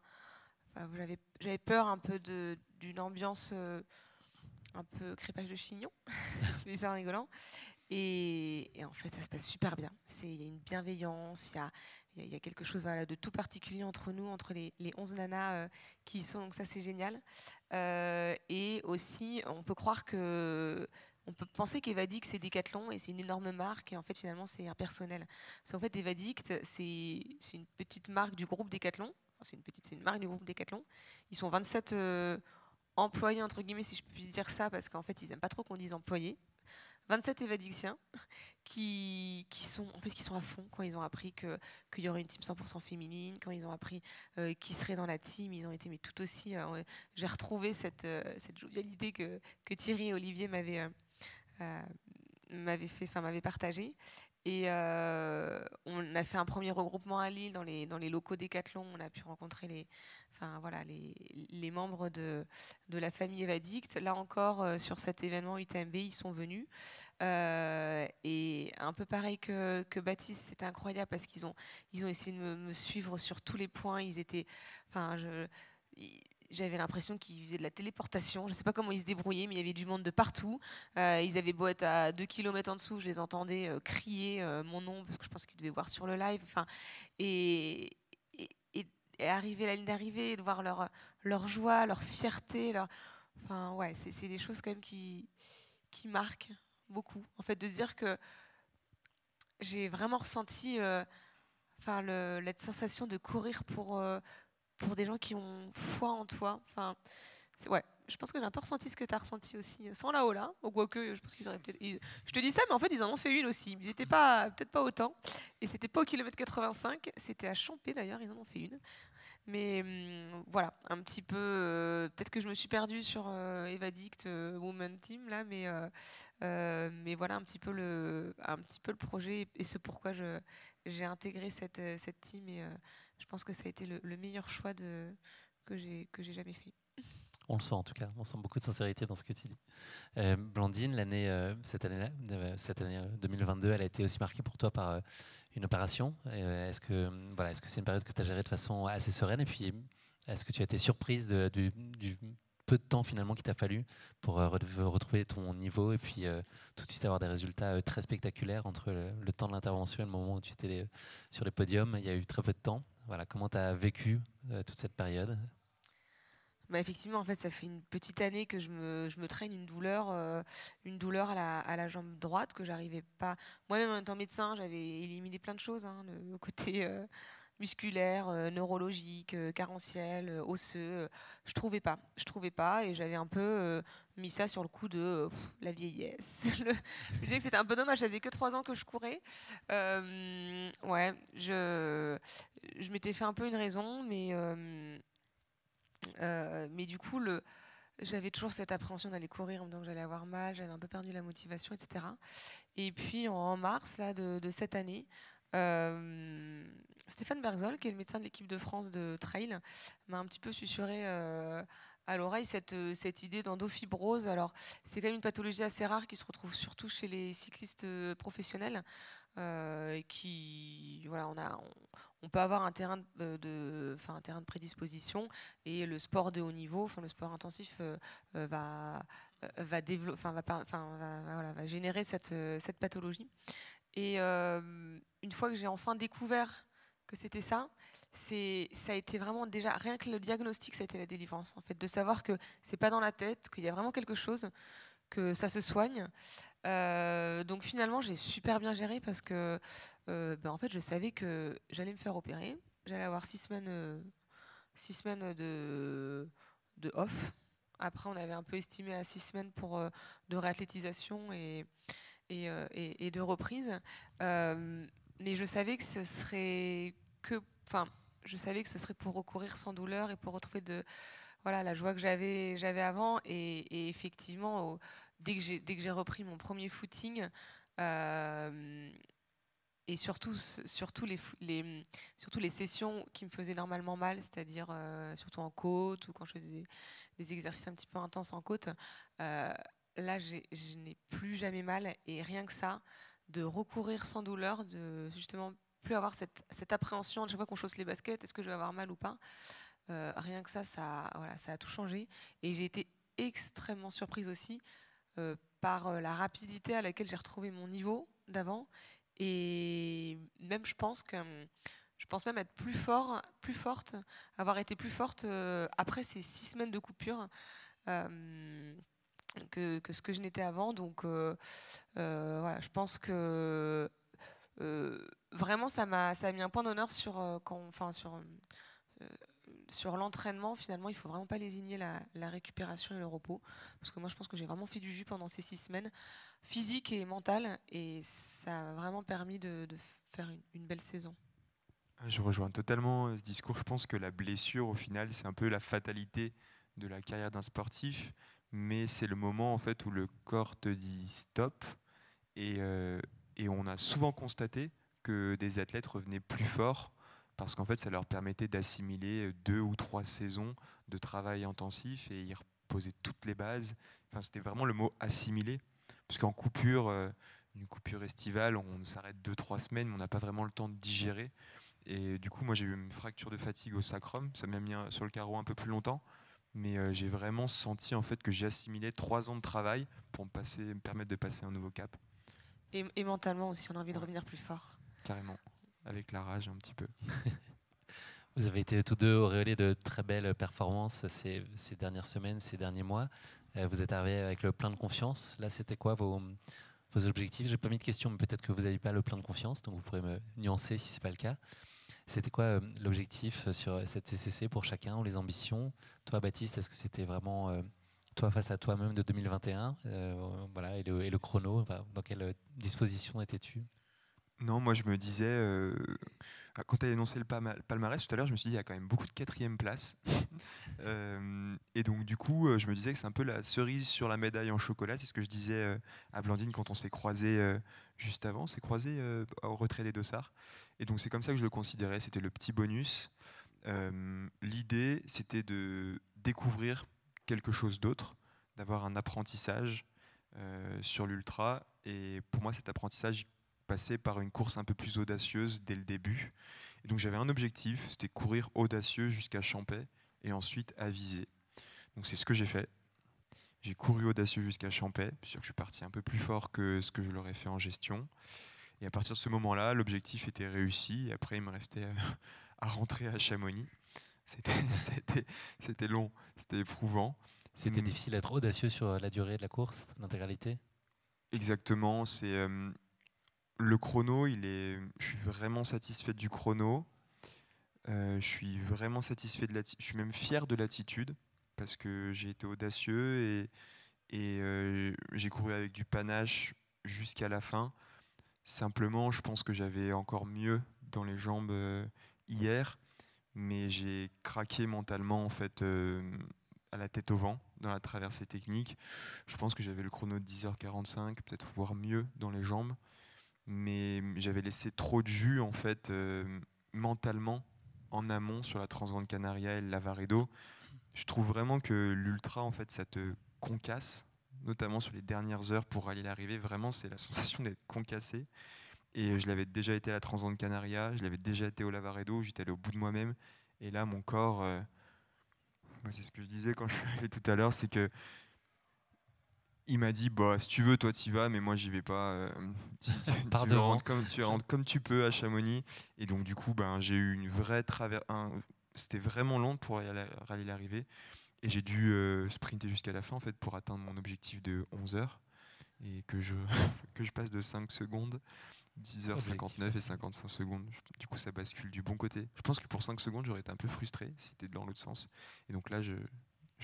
Enfin, j'avais peur un peu d'une ambiance un peu crépage de chignon, je fais ça en rigolant. Et en fait, ça se passe super bien. Il y a une bienveillance, il y a quelque chose, voilà, de tout particulier entre nous, entre les 11 nanas qui y sont. Donc ça, c'est génial. Et aussi, on peut penser qu'Evadict, c'est Decathlon et c'est une énorme marque. Et en fait, finalement, c'est impersonnel. Parce qu'en fait, Evadict, c'est une petite marque du groupe Decathlon. Enfin, c'est une marque du groupe Decathlon. Ils sont 27 employés, entre guillemets, si je puis dire ça, parce qu'en fait, ils n'aiment pas trop qu'on dise employés. 27 évadictiens qui sont à fond quand ils ont appris qu'il y aurait une team 100% féminine, quand ils ont appris qu'ils seraient dans la team. Ils ont été mais tout aussi... j'ai retrouvé cette jovialité que Thierry et Olivier m'avaient partagée. Et on a fait un premier regroupement à Lille dans les locaux Decathlon. On a pu rencontrer les membres de la famille Evadict. Là encore, sur cet événement UTMB, ils sont venus. Et un peu pareil que Baptiste, c'était incroyable parce qu'ils ont essayé de me suivre sur tous les points. J'avais l'impression qu'ils faisaient de la téléportation. Je ne sais pas comment ils se débrouillaient, mais il y avait du monde de partout. Ils avaient beau être à 2 km en dessous, je les entendais crier mon nom, parce que je pense qu'ils devaient voir sur le live. Et arriver à la ligne d'arrivée, de voir leur joie, leur fierté. Ouais, c'est des choses quand même qui marquent beaucoup. En fait, de se dire que j'ai vraiment ressenti la sensation de courir pour des gens qui ont foi en toi. Ouais, je pense que j'ai un peu ressenti ce que tu as ressenti aussi, sans la Ola. Ou quoique, je pense qu'ils auraient peut-être... Je te dis ça, mais en fait, ils en ont fait une aussi. Ils n'étaient peut-être pas autant. Et c'était pas au kilomètre 85, c'était à Champé d'ailleurs, ils en ont fait une. Mais voilà, un petit peu... peut-être que je me suis perdue sur Evadict Women Team, là, mais voilà un petit peu le projet et ce pourquoi j'ai intégré cette team. Et je pense que ça a été le meilleur choix que j'ai jamais fait. On le sent en tout cas, on sent beaucoup de sincérité dans ce que tu dis. Blandine, cette année 2022, elle a été aussi marquée pour toi par une opération. Est-ce que c'est une période que tu as gérée de façon assez sereine? Et puis, est-ce que tu as été surprise du peu de temps finalement qu'il t'a fallu pour retrouver ton niveau et puis tout de suite avoir des résultats très spectaculaires entre le temps de l'intervention et le moment où tu étais sur les podiums? Il y a eu très peu de temps. Voilà, comment tu as vécu toute cette période? Bah, effectivement, en fait, ça fait une petite année que je me traîne une douleur à la jambe droite que j'arrivais pas. Moi-même, en étant médecin, j'avais éliminé plein de choses, hein, le côté musculaire, neurologique, carentiel, osseux. Je trouvais pas, et j'avais un peu mis ça sur le coup de la vieillesse. Je disais que c'était un peu dommage. Ça faisait que 3 ans que je courais. Ouais, je m'étais fait un peu une raison, mais du coup, j'avais toujours cette appréhension d'aller courir en me disant que j'allais avoir mal, j'avais un peu perdu la motivation, etc. Et puis en mars là, de cette année, Stéphane Berzol, qui est le médecin de l'équipe de France de trail, m'a un petit peu susurré à l'oreille cette idée d'endofibrose. Alors, c'est quand même une pathologie assez rare qui se retrouve surtout chez les cyclistes professionnels. Voilà, on peut avoir un terrain un terrain de prédisposition, et le sport de haut niveau, enfin le sport intensif va générer cette pathologie. Et une fois que j'ai enfin découvert que c'était ça, ça a été vraiment, déjà rien que le diagnostic, ça a été la délivrance en fait, de savoir que c'est pas dans la tête, qu'il y a vraiment quelque chose, que ça se soigne. Donc finalement, j'ai super bien géré parce que en fait, je savais que j'allais me faire opérer. J'allais avoir 6 semaines de off. Après, on avait un peu estimé à 6 semaines de réathlétisation et de reprise. Mais je savais que ce serait je savais que ce serait pour recourir sans douleur et pour retrouver voilà, la joie que j'avais avant. Et effectivement, dès que j'ai repris mon premier footing, euh, et surtout les sessions qui me faisaient normalement mal, c'est-à-dire surtout en côte, ou quand je faisais des exercices un petit peu intenses en côte, euh, là, je n'ai plus jamais mal. Et rien que ça, de recourir sans douleur, de justement plus avoir cette appréhension de chaque fois qu'on chausse les baskets, est-ce que je vais avoir mal ou pas. Rien que voilà, ça a tout changé. Et j'ai été extrêmement surprise aussi par la rapidité à laquelle j'ai retrouvé mon niveau d'avant. Et même, je pense même être plus forte, avoir été plus forte après ces 6 semaines de coupure que ce que je n'étais avant. Donc voilà, je pense que vraiment ça a mis un point d'honneur sur l'entraînement. Finalement, il faut vraiment pas lésigner la récupération et le repos, parce que moi, je pense que j'ai vraiment fait du jus pendant ces 6 semaines, physique et mentale, et ça a vraiment permis de faire une belle saison. Je rejoins totalement ce discours. Je pense que la blessure, au final, c'est un peu la fatalité de la carrière d'un sportif, mais c'est le moment en fait où le corps te dit stop. Et, euh, et on a souvent constaté que des athlètes revenaient plus forts parce qu'en fait, ça leur permettait d'assimiler 2 ou 3 saisons de travail intensif, et ils reposaient toutes les bases. Enfin, c'était vraiment le mot assimiler, parce qu'en coupure, une coupure estivale, on s'arrête 2 ou 3 semaines, mais on n'a pas vraiment le temps de digérer. Et du coup, moi, j'ai eu une fracture de fatigue au sacrum. Ça m'a mis sur le carreau un peu plus longtemps. Mais j'ai vraiment senti en fait que j'ai assimilé 3 ans de travail pour me permettre de passer un nouveau cap. Et mentalement aussi, on a envie de Ouais, revenir plus fort. carrément. Avec la rage un petit peu. Vous avez été tous deux auréolés de très belles performances ces dernières semaines, ces derniers mois. Vous êtes arrivés avec le plein de confiance. Là, c'était quoi vos objectifs? J'ai pas mis de questions, mais peut-être que vous n'avez pas le plein de confiance, donc vous pourrez me nuancer si c'est pas le cas. C'était quoi l'objectif sur cette CCC pour chacun, ou les ambitions? Toi, Baptiste, est-ce que c'était vraiment toi face à toi-même de 2021, voilà, et le chrono, enfin, dans quelle disposition étais-tu? Non, moi je me disais, quand tu as énoncé le palmarès tout à l'heure, je me suis dit, il y a quand même beaucoup de quatrième place. Et donc du coup, je me disais que c'est un peu la cerise sur la médaille en chocolat. C'est ce que je disais à Blandine quand on s'est croisés juste avant. On s'est croisés au retrait des dossards. Et donc c'est comme ça que je le considérais, c'était le petit bonus. L'idée, c'était de découvrir quelque chose d'autre, d'avoir un apprentissage sur l'ultra. Et pour moi, cet apprentissage passait par une course un peu plus audacieuse dès le début. Et donc j'avais un objectif, c'était courir audacieux jusqu'à Champais et ensuite aviser. Donc c'est ce que j'ai fait. J'ai couru audacieux jusqu'à Champais, puis je suis parti un peu plus fort que ce que je l'aurais fait en gestion. Et à partir de ce moment-là, l'objectif était réussi. Et après, il me restait à rentrer à Chamonix. C'était long, c'était éprouvant. C'était difficile d'être audacieux sur la durée de la course, l'intégralité? Exactement, c'est le chrono, je suis vraiment satisfait du chrono. Je suis vraiment satisfait je suis même fier de l'attitude parce que j'ai été audacieux et j'ai couru avec du panache jusqu'à la fin. Simplement, je pense que j'avais encore mieux dans les jambes hier, mais j'ai craqué mentalement en fait à la tête au vent dans la traversée technique. Je pense que j'avais le chrono de 10h45, peut-être voire mieux dans les jambes, mais j'avais laissé trop de jus en fait mentalement en amont sur la Transgrande Canaria et le Lavaredo. Je trouve vraiment que l'ultra en fait ça te concasse, notamment sur les dernières heures pour rallier l'arrivée. Vraiment, c'est la sensation d'être concassé. Et je l'avais déjà été à la Transgrande Canaria, je l'avais déjà été au Lavaredo, j'étais allé au bout de moi-même. Et là, mon corps, moi, c'est ce que je disais quand je suis arrivé tout à l'heure, c'est que il m'a dit, bah, si tu veux, toi, tu y vas, mais moi, j'y vais pas. Par tu devant. rentres comme tu peux à Chamonix. Et donc, du coup, ben, j'ai eu une vraie traversée. C'était vraiment long pour rallier l'arrivée. Et j'ai dû sprinter jusqu'à la fin, en fait, pour atteindre mon objectif de 11 heures. Et que que je passe de 5 secondes. 10h59 et 55 secondes. Du coup, ça bascule du bon côté. Je pense que pour 5 secondes, j'aurais été un peu frustré si c'était dans l'autre sens. Et donc là, je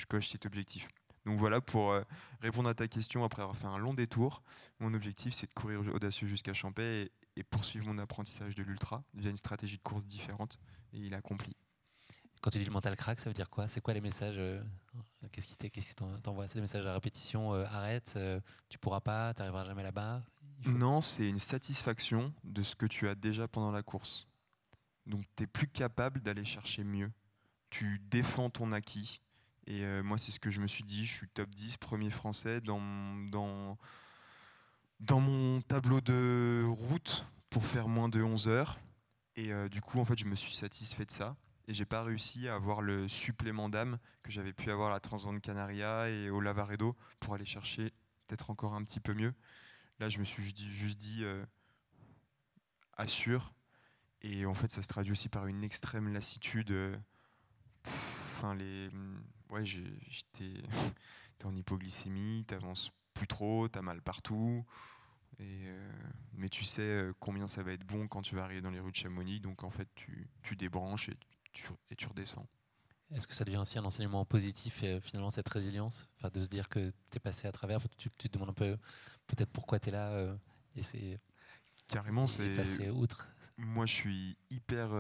coche cet objectif. Donc voilà, pour répondre à ta question, après avoir fait un long détour, mon objectif, c'est de courir audacieux jusqu'à Champais et poursuivre mon apprentissage de l'ultra via une stratégie de course différente. Et il a accompli. Quand tu dis le mental crack, ça veut dire quoi? C'est quoi les messages? Qu'est-ce qui t'envoie? C'est des messages à répétition, arrête, tu pourras pas, tu n'arriveras jamais là-bas? Non, c'est une satisfaction de ce que tu as déjà pendant la course. Donc tu n'es plus capable d'aller chercher mieux. Tu défends ton acquis. Et moi, c'est ce que je me suis dit. Je suis top 10, premier français dans mon tableau de route pour faire moins de 11 heures. Et du coup, en fait, je me suis satisfait de ça. Et j'ai pas réussi à avoir le supplément d'âme que j'avais pu avoir à la Transgrande Canaria et au Lavaredo pour aller chercher peut-être encore un petit peu mieux. Là, je me suis juste dit assure. Et en fait, ça se traduit aussi par une extrême lassitude. Enfin, ouais, j'étais en hypoglycémie, t'avances plus trop, t'as mal partout. Mais tu sais combien ça va être bon quand tu vas arriver dans les rues de Chamonix. Donc en fait, tu débranches et tu redescends. Est-ce que ça devient aussi un enseignement positif et finalement cette résilience, enfin, de se dire que tu es passé à travers, tu te demandes un peu peut-être pourquoi tu es là et c'est Carrément, et passer outre. Moi, je suis hyper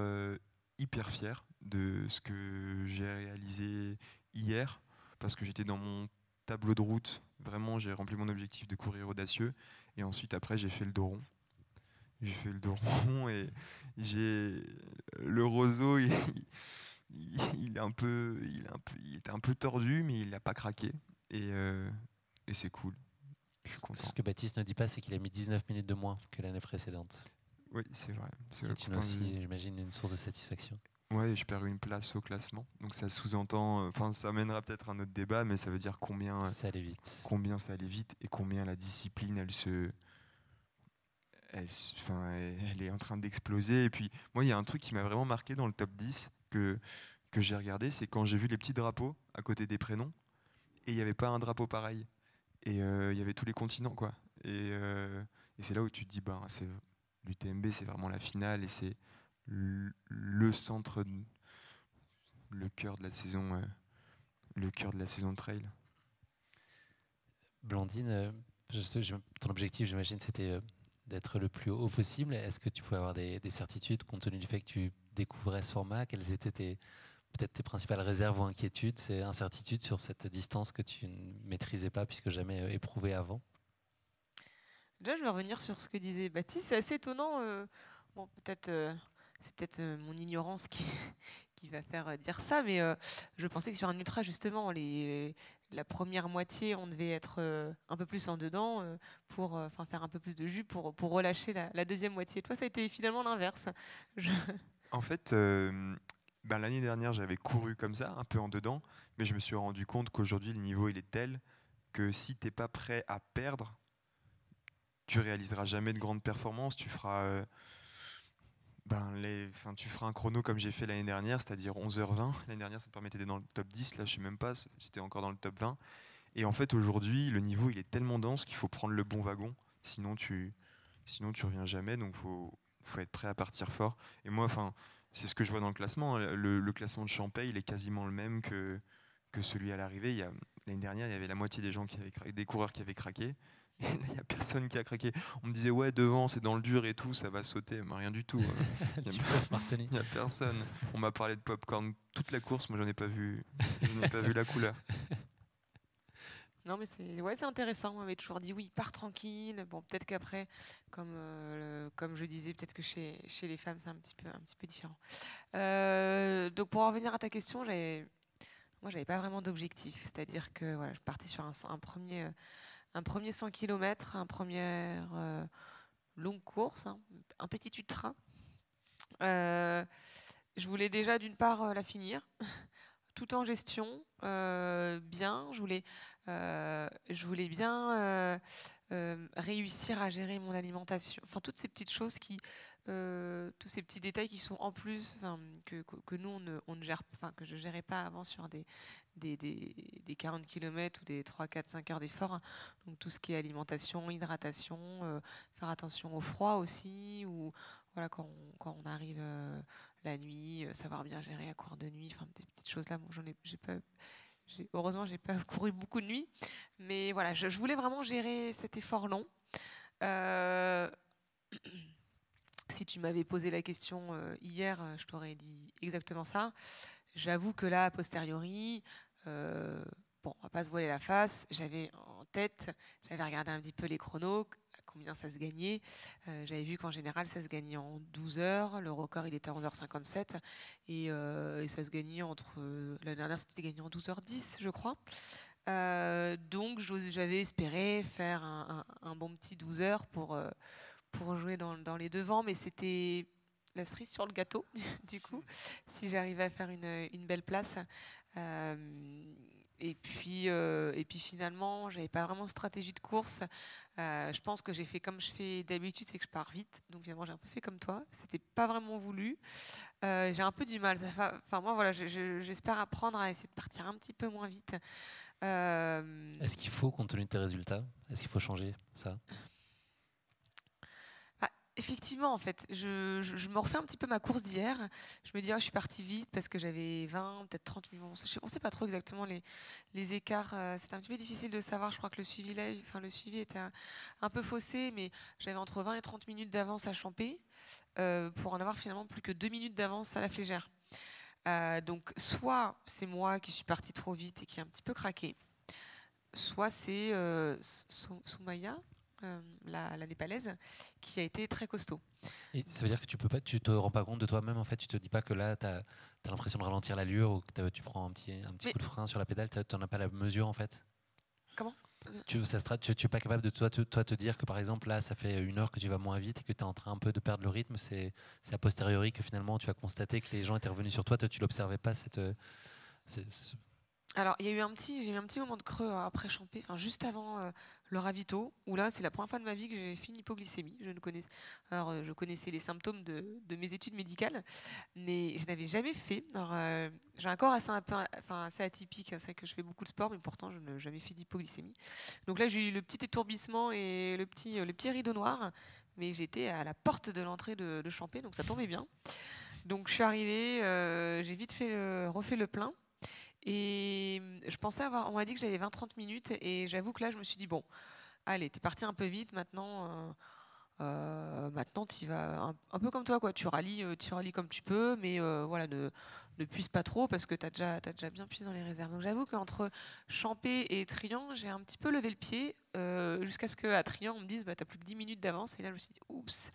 fier de ce que j'ai réalisé hier parce que j'étais dans mon tableau de route. Vraiment, j'ai rempli mon objectif de courir audacieux. Et ensuite, après, j'ai fait le dos rond. J'ai fait le dos rond et le roseau, il était un peu tordu, mais il n'a pas craqué. Et c'est cool. Je suis content. Ce que Baptiste ne dit pas, c'est qu'il a mis 19 minutes de moins que l'année précédente. Oui, c'est vrai. C'est aussi, j'imagine, une source de satisfaction. Ouais, je perds une place au classement. Donc ça sous-entend, enfin ça amènera peut-être un autre débat, mais ça veut dire combien ça allait vite. Combien ça allait vite et combien la discipline, elle est en train d'exploser. Et puis moi, il y a un truc qui m'a vraiment marqué dans le top 10 que j'ai regardé, c'est quand j'ai vu les petits drapeaux à côté des prénoms et il n'y avait pas un drapeau pareil. Et il y avait tous les continents, quoi. Et c'est là où tu te dis, ben, l'UTMB, c'est vraiment la finale et c'est le centre, le cœur de la saison, de trail. Blandine, ton objectif, j'imagine, c'était d'être le plus haut possible. Est-ce que tu pouvais avoir des certitudes compte tenu du fait que tu découvrais ce format? Quelles étaient peut-être tes principales réserves ou inquiétudes, incertitudes sur cette distance que tu ne maîtrisais pas puisque jamais éprouvée avant? Déjà, je vais revenir sur ce que disait Baptiste. C'est assez étonnant. Bon, peut-être c'est peut-être mon ignorance qui va faire dire ça, mais je pensais que sur un ultra, justement, la première moitié, on devait être un peu plus en dedans pour faire un peu plus de jus pour relâcher la deuxième moitié. Toi, ça a été finalement l'inverse. Je- En fait, l'année dernière, j'avais couru comme ça, un peu en dedans, mais je me suis rendu compte qu'aujourd'hui, le niveau il est tel que si t'es pas prêt à perdre, tu réaliseras jamais de grandes performances. Tu feras, tu feras un chrono comme j'ai fait l'année dernière, c'est-à-dire 11h20. L'année dernière, ça te permettait d'être dans le top 10. Là, je sais même pas, c'était encore dans le top 20. Et en fait, aujourd'hui, le niveau il est tellement dense qu'il faut prendre le bon wagon. Sinon, tu reviens jamais. Donc, faut être prêt à partir fort. Et moi, c'est ce que je vois dans le classement, hein. Le classement de Champey, il est quasiment le même que celui à l'arrivée. L'année dernière, il y avait la moitié des gens des coureurs qui avaient craqué. Et là, il n'y a personne qui a craqué. On me disait, ouais, devant, c'est dans le dur et tout, ça va sauter. Mais rien du tout. Il n'y a personne. On m'a parlé de popcorn toute la course. Moi, je n'ai pas vu la couleur. Non, mais c'est intéressant. On m'avait toujours dit oui, pars tranquille. Bon, peut-être qu'après, comme je disais, peut-être que chez les femmes, c'est un petit peu différent. Donc, pour en revenir à ta question, moi, j'avais pas vraiment d'objectif. C'est-à-dire que voilà, je partais sur un premier 100 km, un première longue course, hein, un petit ultra. Je voulais déjà d'une part la finir, tout en gestion, bien. Je voulais bien réussir à gérer mon alimentation. Enfin, toutes ces petites choses tous ces petits détails qui sont en plus, que nous on ne gère, que je gérais pas avant sur des 40 km ou des 3, 4, 5 heures d'effort, hein. Donc tout ce qui est alimentation, hydratation, faire attention au froid aussi, ou voilà quand on arrive la nuit, savoir bien gérer à court de nuit, enfin des petites choses là. Bon, heureusement j'ai pas couru beaucoup de nuits, mais voilà, je voulais vraiment gérer cet effort long. Euh, Si tu m'avais posé la question hier, je t'aurais dit exactement ça. J'avoue que là, a posteriori, bon, on va pas se voiler la face, j'avais en tête, j'avais regardé un petit peu les chronos, à combien ça se gagnait. J'avais vu qu'en général, ça se gagnait en 12 heures. Le record, il était à 11h57. Et ça se gagnait l'année dernière, c'était gagné en 12h10, je crois. Donc, j'avais espéré faire un bon petit 12 heures pour jouer dans les devants, mais c'était la cerise sur le gâteau, du coup, si j'arrivais à faire une belle place. Et puis finalement, j'avais pas vraiment de stratégie de course. Je pense que j'ai fait comme je fais d'habitude, c'est que je pars vite. Donc finalement, j'ai un peu fait comme toi. C'était pas vraiment voulu. J'ai un peu du mal. Enfin moi, voilà, j'espère apprendre à essayer de partir un petit peu moins vite. Est-ce qu'il faut, compte tenu de tes résultats, est-ce qu'il faut changer ça? Effectivement, en fait, je me refais un petit peu ma course d'hier. Je me dis, je suis partie vite parce que j'avais 20, peut-être 30 minutes. On ne sait pas trop exactement les écarts. C'était un petit peu difficile de savoir. Je crois que le suivi le suivi était un peu faussé, mais j'avais entre 20 et 30 minutes d'avance à Champé pour en avoir finalement plus que 2 minutes d'avance à la Flégère. Donc, soit c'est moi qui suis partie trop vite et qui ai un petit peu craqué, soit c'est Soumaya, la népalaise, qui a été très costaud. Et ça veut dire que tu te rends pas compte de toi-même en fait, tu te dis pas que là tu as l'impression de ralentir l'allure ou que tu prends un petit Mais coup de frein sur la pédale, tu n'en as pas la mesure en fait. comment Tu es pas capable de toi te dire que par exemple là ça fait 1 heure que tu vas moins vite et que tu es en train un peu de perdre le rythme, c'est a posteriori que finalement tu as constaté que les gens étaient revenus sur toi, tu l'observais pas Alors, j'ai eu un petit moment de creux après Champé, enfin juste avant le ravito, où là, c'est la première fois de ma vie que j'ai fait une hypoglycémie. Je connaissais les symptômes de mes études médicales, mais je n'avais jamais fait. Alors, j'ai un corps assez atypique, hein. C'est vrai que je fais beaucoup de sport, mais pourtant, je n'ai jamais fait d'hypoglycémie. Donc là, j'ai eu le petit étourbissement et le petit rideau noir, mais j'étais à la porte de l'entrée de Champé, donc ça tombait bien. Donc je suis arrivée, j'ai vite refait le plein. Et je pensais on m'a dit que j'avais 20-30 minutes et j'avoue que là je me suis dit bon, allez, t'es parti un peu vite maintenant tu vas un peu comme toi quoi, tu rallies comme tu peux, mais voilà, ne puise pas trop parce que tu as déjà bien puisé dans les réserves. Donc j'avoue qu'entre Champé et Trian, j'ai un petit peu levé le pied jusqu'à ce qu'à Trian, on me dise bah, tu n'as plus que 10 minutes d'avance. Et là, je me suis dit, oups,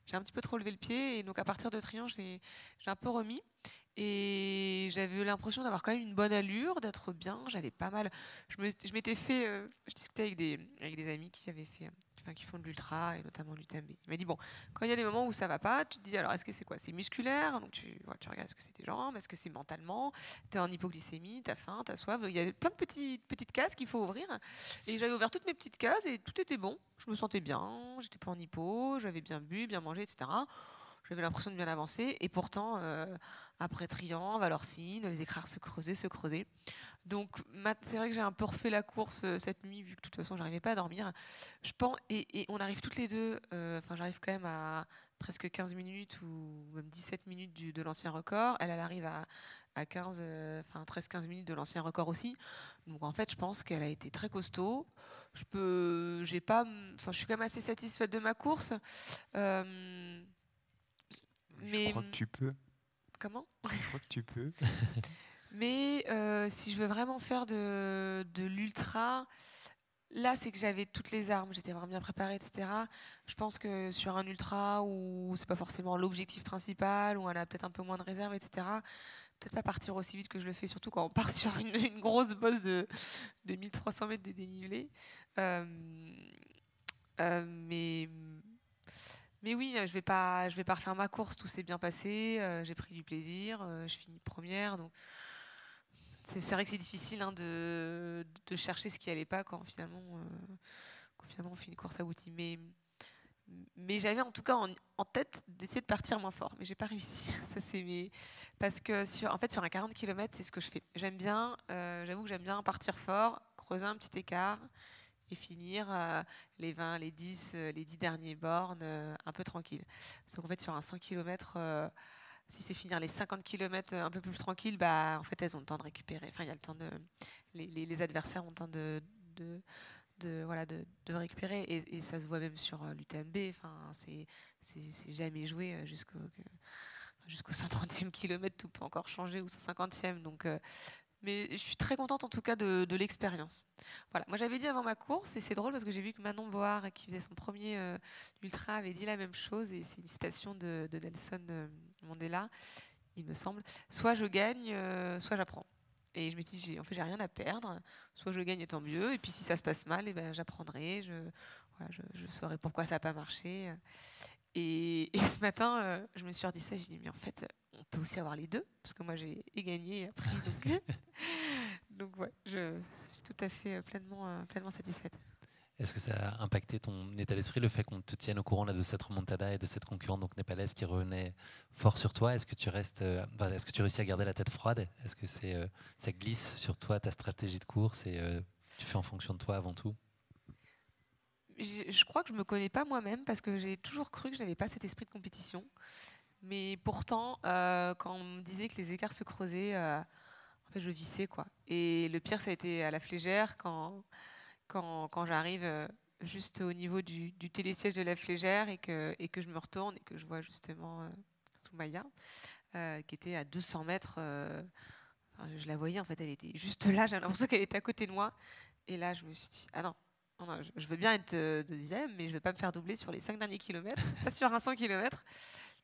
j'ai un petit peu trop levé le pied. Et donc à partir de Trian, j'ai un peu remis. Et j'avais l'impression d'avoir quand même une bonne allure, d'être bien. J'avais pas mal. Je m'étais fait. Je discutais avec des amis qui avaient fait. Enfin, qui font de l'ultra et notamment l'UTMB. Il m'a dit bon, quand il y a des moments où ça va pas, tu te dis alors est-ce que c'est quoi? C'est musculaire, donc tu regardes est-ce que c'est tes jambes, est-ce que c'est mentalement, tu es en hypoglycémie, tu as faim, tu as soif. Il y a plein de petites cases qu'il faut ouvrir. Et j'avais ouvert toutes mes petites cases et tout était bon. Je me sentais bien, j'étais pas en hypo, j'avais bien bu, bien mangé, etc. J'avais l'impression de bien avancer. Et pourtant, après Trian, Valorcine, les écarts se creusaient. Donc, c'est vrai que j'ai un peu refait la course cette nuit, vu que de toute façon, j'arrivais pas à dormir. Je pense, et on arrive toutes les deux, enfin, j'arrive quand même à presque 15 minutes ou même 17 minutes de l'ancien record. Elle arrive à 15, enfin 13-15 minutes de l'ancien record aussi. Donc, en fait, je pense qu'elle a été très costaud. Je suis quand même assez satisfaite de ma course. Je crois que tu peux. Comment? Je crois que tu peux. Mais si je veux vraiment faire de l'ultra, là, c'est que j'avais toutes les armes, j'étais vraiment bien préparée, etc. Je pense que sur un ultra où c'est pas forcément l'objectif principal, où on a peut-être un peu moins de réserve, etc., peut-être pas partir aussi vite que je le fais, surtout quand on part sur une grosse bosse de 1300 mètres de dénivelé. Euh, mais oui, je vais pas refaire ma course. Tout s'est bien passé. J'ai pris du plaisir. Je finis première. Donc c'est vrai que c'est difficile hein, de chercher ce qui allait pas quand finalement on fait une course aboutie. Mais j'avais en tout cas en tête d'essayer de partir moins fort. Mais j'ai pas réussi. Ça parce que sur un 40 km, c'est ce que je fais. J'aime bien. J'avoue que j'aime bien partir fort, creuser un petit écart et finir les 20, les 10, les 10 derniers bornes un peu tranquille. Parce qu'en fait, sur un 100 km, si c'est finir les 50 km un peu plus tranquille, bah, en fait, elles ont le temps de récupérer. Enfin, il y a le temps de. Les adversaires ont le temps de récupérer. Et ça se voit même sur l'UTMB. Enfin, c'est jamais joué jusqu'au 130e kilomètre, tout peut encore changer, ou 150e. Donc, mais je suis très contente en tout cas de l'expérience. Voilà. Moi j'avais dit avant ma course, et c'est drôle parce que j'ai vu que Manon Board, qui faisait son premier ultra, avait dit la même chose, et c'est une citation de Nelson Mandela, il me semble. Soit je gagne, soit j'apprends. Et je me dis, j'ai rien à perdre. Soit je gagne et tant mieux. Et puis si ça se passe mal, ben, j'apprendrai. Je saurai pourquoi ça n'a pas marché. Et ce matin, je me suis redit ça. Je dis, mais en fait, on peut aussi avoir les deux. Parce que moi, j'ai gagné et appris. Donc ouais, je suis tout à fait pleinement satisfaite. Est-ce que ça a impacté ton état d'esprit, le fait qu'on te tienne au courant là, de cette remontada et de cette concurrente donc népalaise qui revenait fort sur toi? Est-ce que tu est-ce que tu réussis à garder la tête froide? Est-ce que ça glisse sur toi, ta stratégie de course, et tu fais en fonction de toi avant tout? Je crois que je me connais pas moi-même parce que j'ai toujours cru que je n'avais pas cet esprit de compétition. Mais pourtant, quand on me disait que les écarts se creusaient, en fait, je vissais quoi. Et le pire, ça a été à la Flégère quand j'arrive juste au niveau du télésiège de la Flégère et que je me retourne et que je vois justement Soumaya qui était à 200 mètres. Je la voyais, en fait, elle était juste là. J'avais l'impression qu'elle était à côté de moi. Et là, je me suis dit, ah non, non, je veux bien être deuxième, mais je ne veux pas me faire doubler sur les 5 derniers kilomètres, pas sur un 100 km.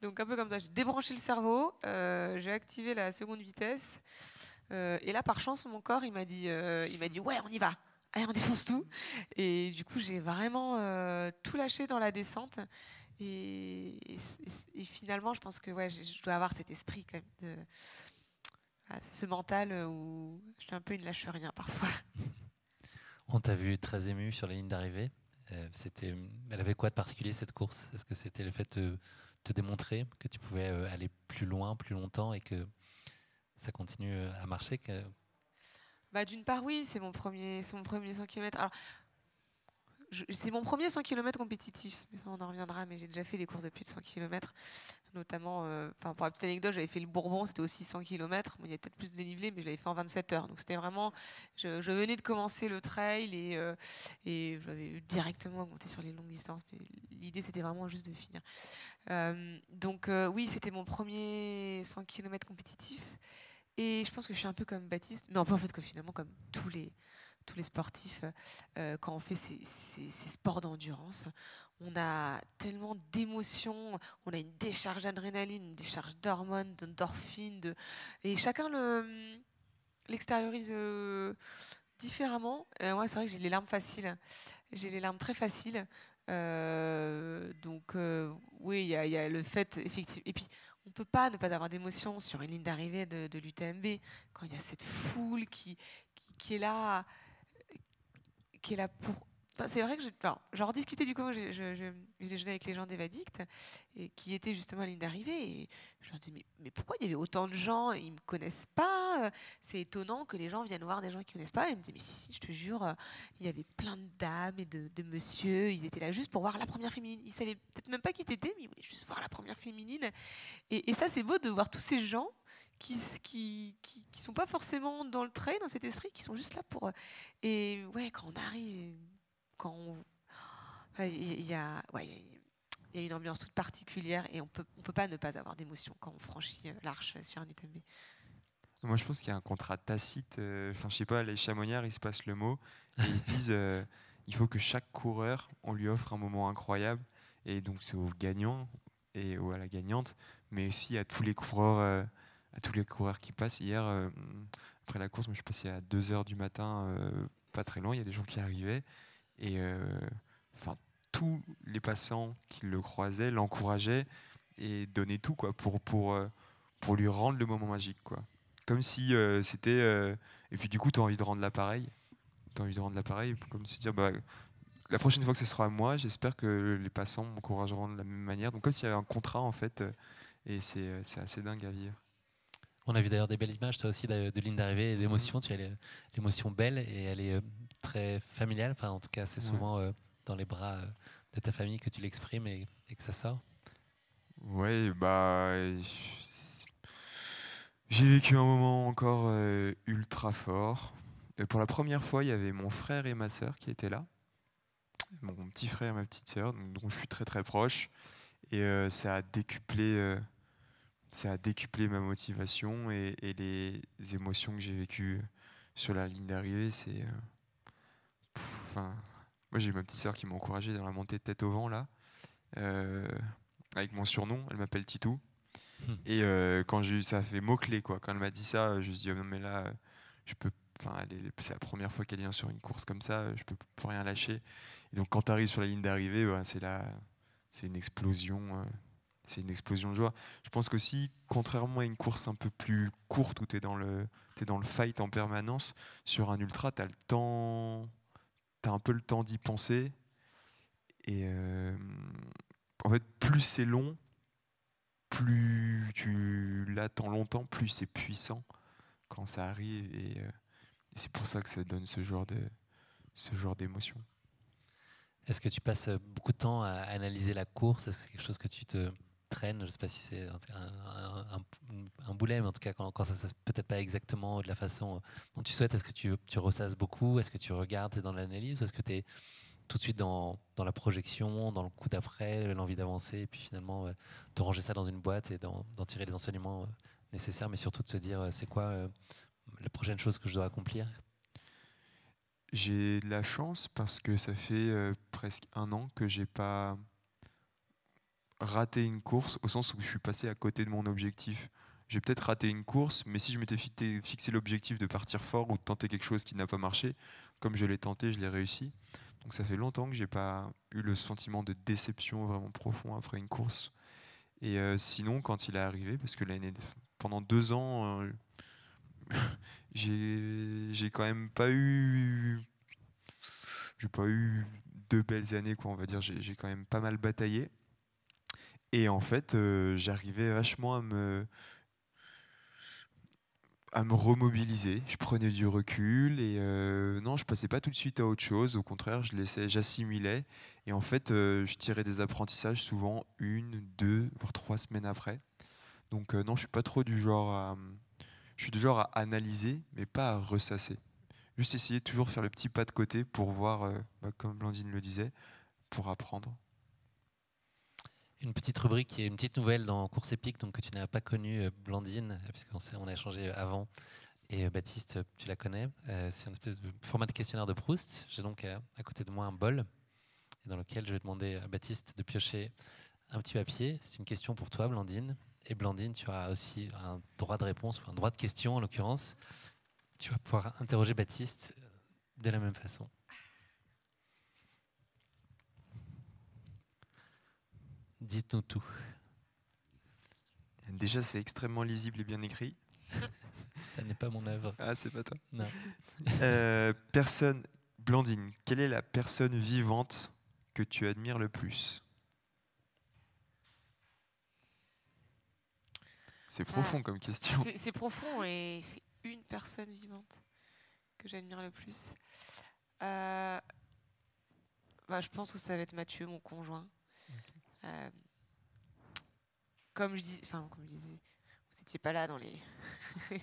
Donc un peu comme ça, j'ai débranché le cerveau, j'ai activé la seconde vitesse. Et là, par chance, mon corps, il m'a dit, ouais, on y va. Allez, on défonce tout. Et du coup, j'ai vraiment tout lâché dans la descente. Et finalement, je pense que ouais, je dois avoir cet esprit quand même, ce mental où je suis un peu une lâche-rien parfois. On t'a vu très ému sur la ligne d'arrivée. Elle avait quoi de particulier cette course? Est-ce que c'était le fait de te démontrer que tu pouvais aller plus loin, plus longtemps, et que ça continue à marcher D'une part, oui, c'est mon premier 100 km. Alors, c'est mon premier 100 km compétitif, mais ça on en reviendra, mais j'ai déjà fait des courses de plus de 100 km, notamment, pour la petite anecdote, j'avais fait le Bourbon, c'était aussi 100 km, il y a peut-être plus de dénivelé, mais je l'avais fait en 27 heures, donc c'était vraiment, je venais de commencer le trail et j'avais directement augmenté sur les longues distances, mais l'idée c'était vraiment juste de finir. Donc oui, c'était mon premier 100 km compétitif. Et je pense que je suis un peu comme Baptiste, mais un peu en fait que finalement comme tous les sportifs, quand on fait ces sports d'endurance, on a tellement d'émotions, on a une décharge d'adrénaline, une décharge d'hormones, d'endorphines, et chacun l'extériorise différemment. Moi, c'est vrai que j'ai les larmes faciles. J'ai les larmes très faciles. Donc, oui, il y a le fait, effectivement. Et puis, on ne peut pas ne pas avoir d'émotion sur une ligne d'arrivée de l'UTMB, quand il y a cette foule qui est là, pour. Enfin, c'est vrai que alors, j'en rediscutais du coup, j'ai déjeuné avec les gens d'Evadict, et qui étaient justement à la ligne d'arrivée, et je leur dis mais pourquoi il y avait autant de gens, ils me connaissent pas, c'est étonnant que les gens viennent voir des gens qui ne connaissent pas. Et ils me disaient mais si, je te jure, il y avait plein de dames et de monsieur, ils étaient là juste pour voir la première féminine, ils savaient peut-être même pas qui t'étais, mais ils voulaient juste voir la première féminine. Et ça, c'est beau de voir tous ces gens qui sont pas forcément dans le trail, dans cet esprit, qui sont juste là pour. Et ouais, quand on arrive, quand on. Ouais, il y a une ambiance toute particulière, et on peut pas ne pas avoir d'émotion quand on franchit l'arche sur un UTMB. Moi, je pense qu'il y a un contrat tacite. Enfin, je sais pas, les chamonnières, ils se passent le mot et ils se disent, il faut que chaque coureur, on lui offre un moment incroyable. Et donc, c'est au gagnant ou à la gagnante, mais aussi à tous les coureurs qui passent. Hier, après la course, moi, je suis passé à 2 heures du matin, pas très loin. Il y a des gens qui arrivaient et enfin, tous les passants qui le croisaient l'encourageaient et donnaient tout quoi pour lui rendre le moment magique quoi. Comme si c'était. Et puis du coup, tu as envie de rendre l'appareil. Tu as envie de rendre l'appareil, comme se dire, bah, la prochaine fois que ce sera à moi, j'espère que les passants m'encourageront de la même manière. Donc comme s'il y avait un contrat en fait, et c'est assez dingue à vivre. On a vu d'ailleurs des belles images, toi aussi, de ligne d'arrivée et Mhm. d'émotion. Tu as l'émotion belle et elle est très familiale. Enfin, en tout cas, c'est Ouais. souvent dans les bras de ta famille que tu l'exprimes et que ça sort. Ouais, bah. J'ai vécu un moment encore ultra fort. Pour la première fois, il y avait mon frère et ma sœur qui étaient là. Mon petit frère et ma petite sœur, dont je suis très très proche. Et ça a décuplé ma motivation et les émotions que j'ai vécues sur la ligne d'arrivée. Enfin, moi j'ai ma petite sœur qui m'a encouragé dans la montée de tête au vent là, euh, avec mon surnom. Elle m'appelle Titou. Hmm. Et quand ça a fait mot-clé, quoi. Quand elle m'a dit ça, je me suis dit, oh non, mais là, je peux. Enfin, c'est la première fois qu'elle vient sur une course comme ça, je peux plus rien lâcher. Et donc, quand tu arrives sur la ligne d'arrivée, bah, c'est une explosion. C'est une explosion de joie. Je pense qu'aussi, contrairement à une course un peu plus courte où t'es dans le fight en permanence, sur un ultra, tu as le temps, tu un peu le temps d'y penser. Et en fait, plus c'est long, plus tu l'attends longtemps, plus c'est puissant quand ça arrive. Et c'est pour ça que ça donne ce genre d'émotion. Est-ce que tu passes beaucoup de temps à analyser la course? Est-ce que c'est quelque chose que tu te traînes? Je ne sais pas si c'est un boulet, mais en tout cas, quand ça se passe peut-être pas exactement de la façon dont tu souhaites, est-ce que tu ressasses beaucoup? Est-ce que tu regardes, t'es dans l'analyse? Ou est-ce que tu es tout de suite dans la projection, dans le coup d'après, l'envie d'avancer, et puis finalement de ranger ça dans une boîte et d'en tirer les enseignements nécessaires, mais surtout de se dire c'est quoi la prochaine chose que je dois accomplir? J'ai de la chance parce que ça fait presque 1 an que j'ai pas raté une course au sens où je suis passé à côté de mon objectif. J'ai peut-être raté une course, mais si je m'étais fixé l'objectif de partir fort ou de tenter quelque chose qui n'a pas marché, comme je l'ai tenté, je l'ai réussi. Donc ça fait longtemps que j'ai pas eu le sentiment de déception vraiment profond après une course. Et sinon, quand il est arrivé, parce que pendant 2 ans, j'ai quand même pas eu, j'ai pas eu 2 belles années, quoi, on va dire. J'ai quand même pas mal bataillé. Et en fait, j'arrivais vachement à me remobiliser. Je prenais du recul et non, je passais pas tout de suite à autre chose. Au contraire, j'assimilais. Et en fait, je tirais des apprentissages souvent 1, 2, voire 3 semaines après. Donc non, je suis pas trop du genre je suis du genre à analyser, mais pas à ressasser. Juste essayer de toujours faire le petit pas de côté pour voir, comme Blandine le disait, pour apprendre. Une petite rubrique qui est une petite nouvelle dans Course épique, donc que tu n'as pas connue, Blandine, puisqu'on a échangé avant. Et Baptiste, tu la connais. C'est une espèce de format de questionnaire de Proust. J'ai donc à côté de moi un bol dans lequel je vais demander à Baptiste de piocher un petit papier. C'est une question pour toi, Blandine. Et Blandine, tu auras aussi un droit de réponse, ou un droit de question en l'occurrence. Tu vas pouvoir interroger Baptiste de la même façon. Dites-nous tout. Déjà, c'est extrêmement lisible et bien écrit. Ça n'est pas mon œuvre. Ah, c'est pas toi. Non. Blandine, quelle est la personne vivante que tu admires le plus? C'est profond comme question. C'est profond et c'est une personne vivante que j'admire le plus. Je pense que ça va être Mathieu, mon conjoint. Comme je disais, vous n'étiez pas là dans les...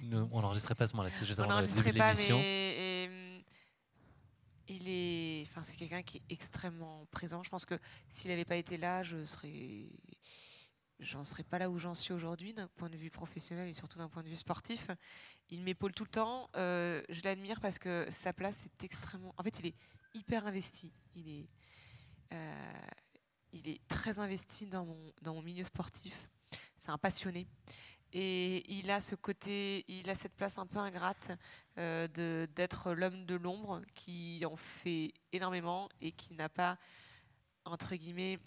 Nous, on n'enregistrait pas ce moment-là, c'est juste On avant le début de n'enregistrait pas, l'émission. c'est quelqu'un qui est extrêmement présent. Je pense que s'il n'avait pas été là, j'en serais pas là où j'en suis aujourd'hui, d'un point de vue professionnel et surtout d'un point de vue sportif. Il m'épaule tout le temps. Je l'admire parce que sa place est extrêmement... En fait, il est hyper investi. Il est très investi dans mon milieu sportif. C'est un passionné. Et il a cette place un peu ingrate d'être l'homme de l'ombre qui en fait énormément et qui n'a pas, entre guillemets,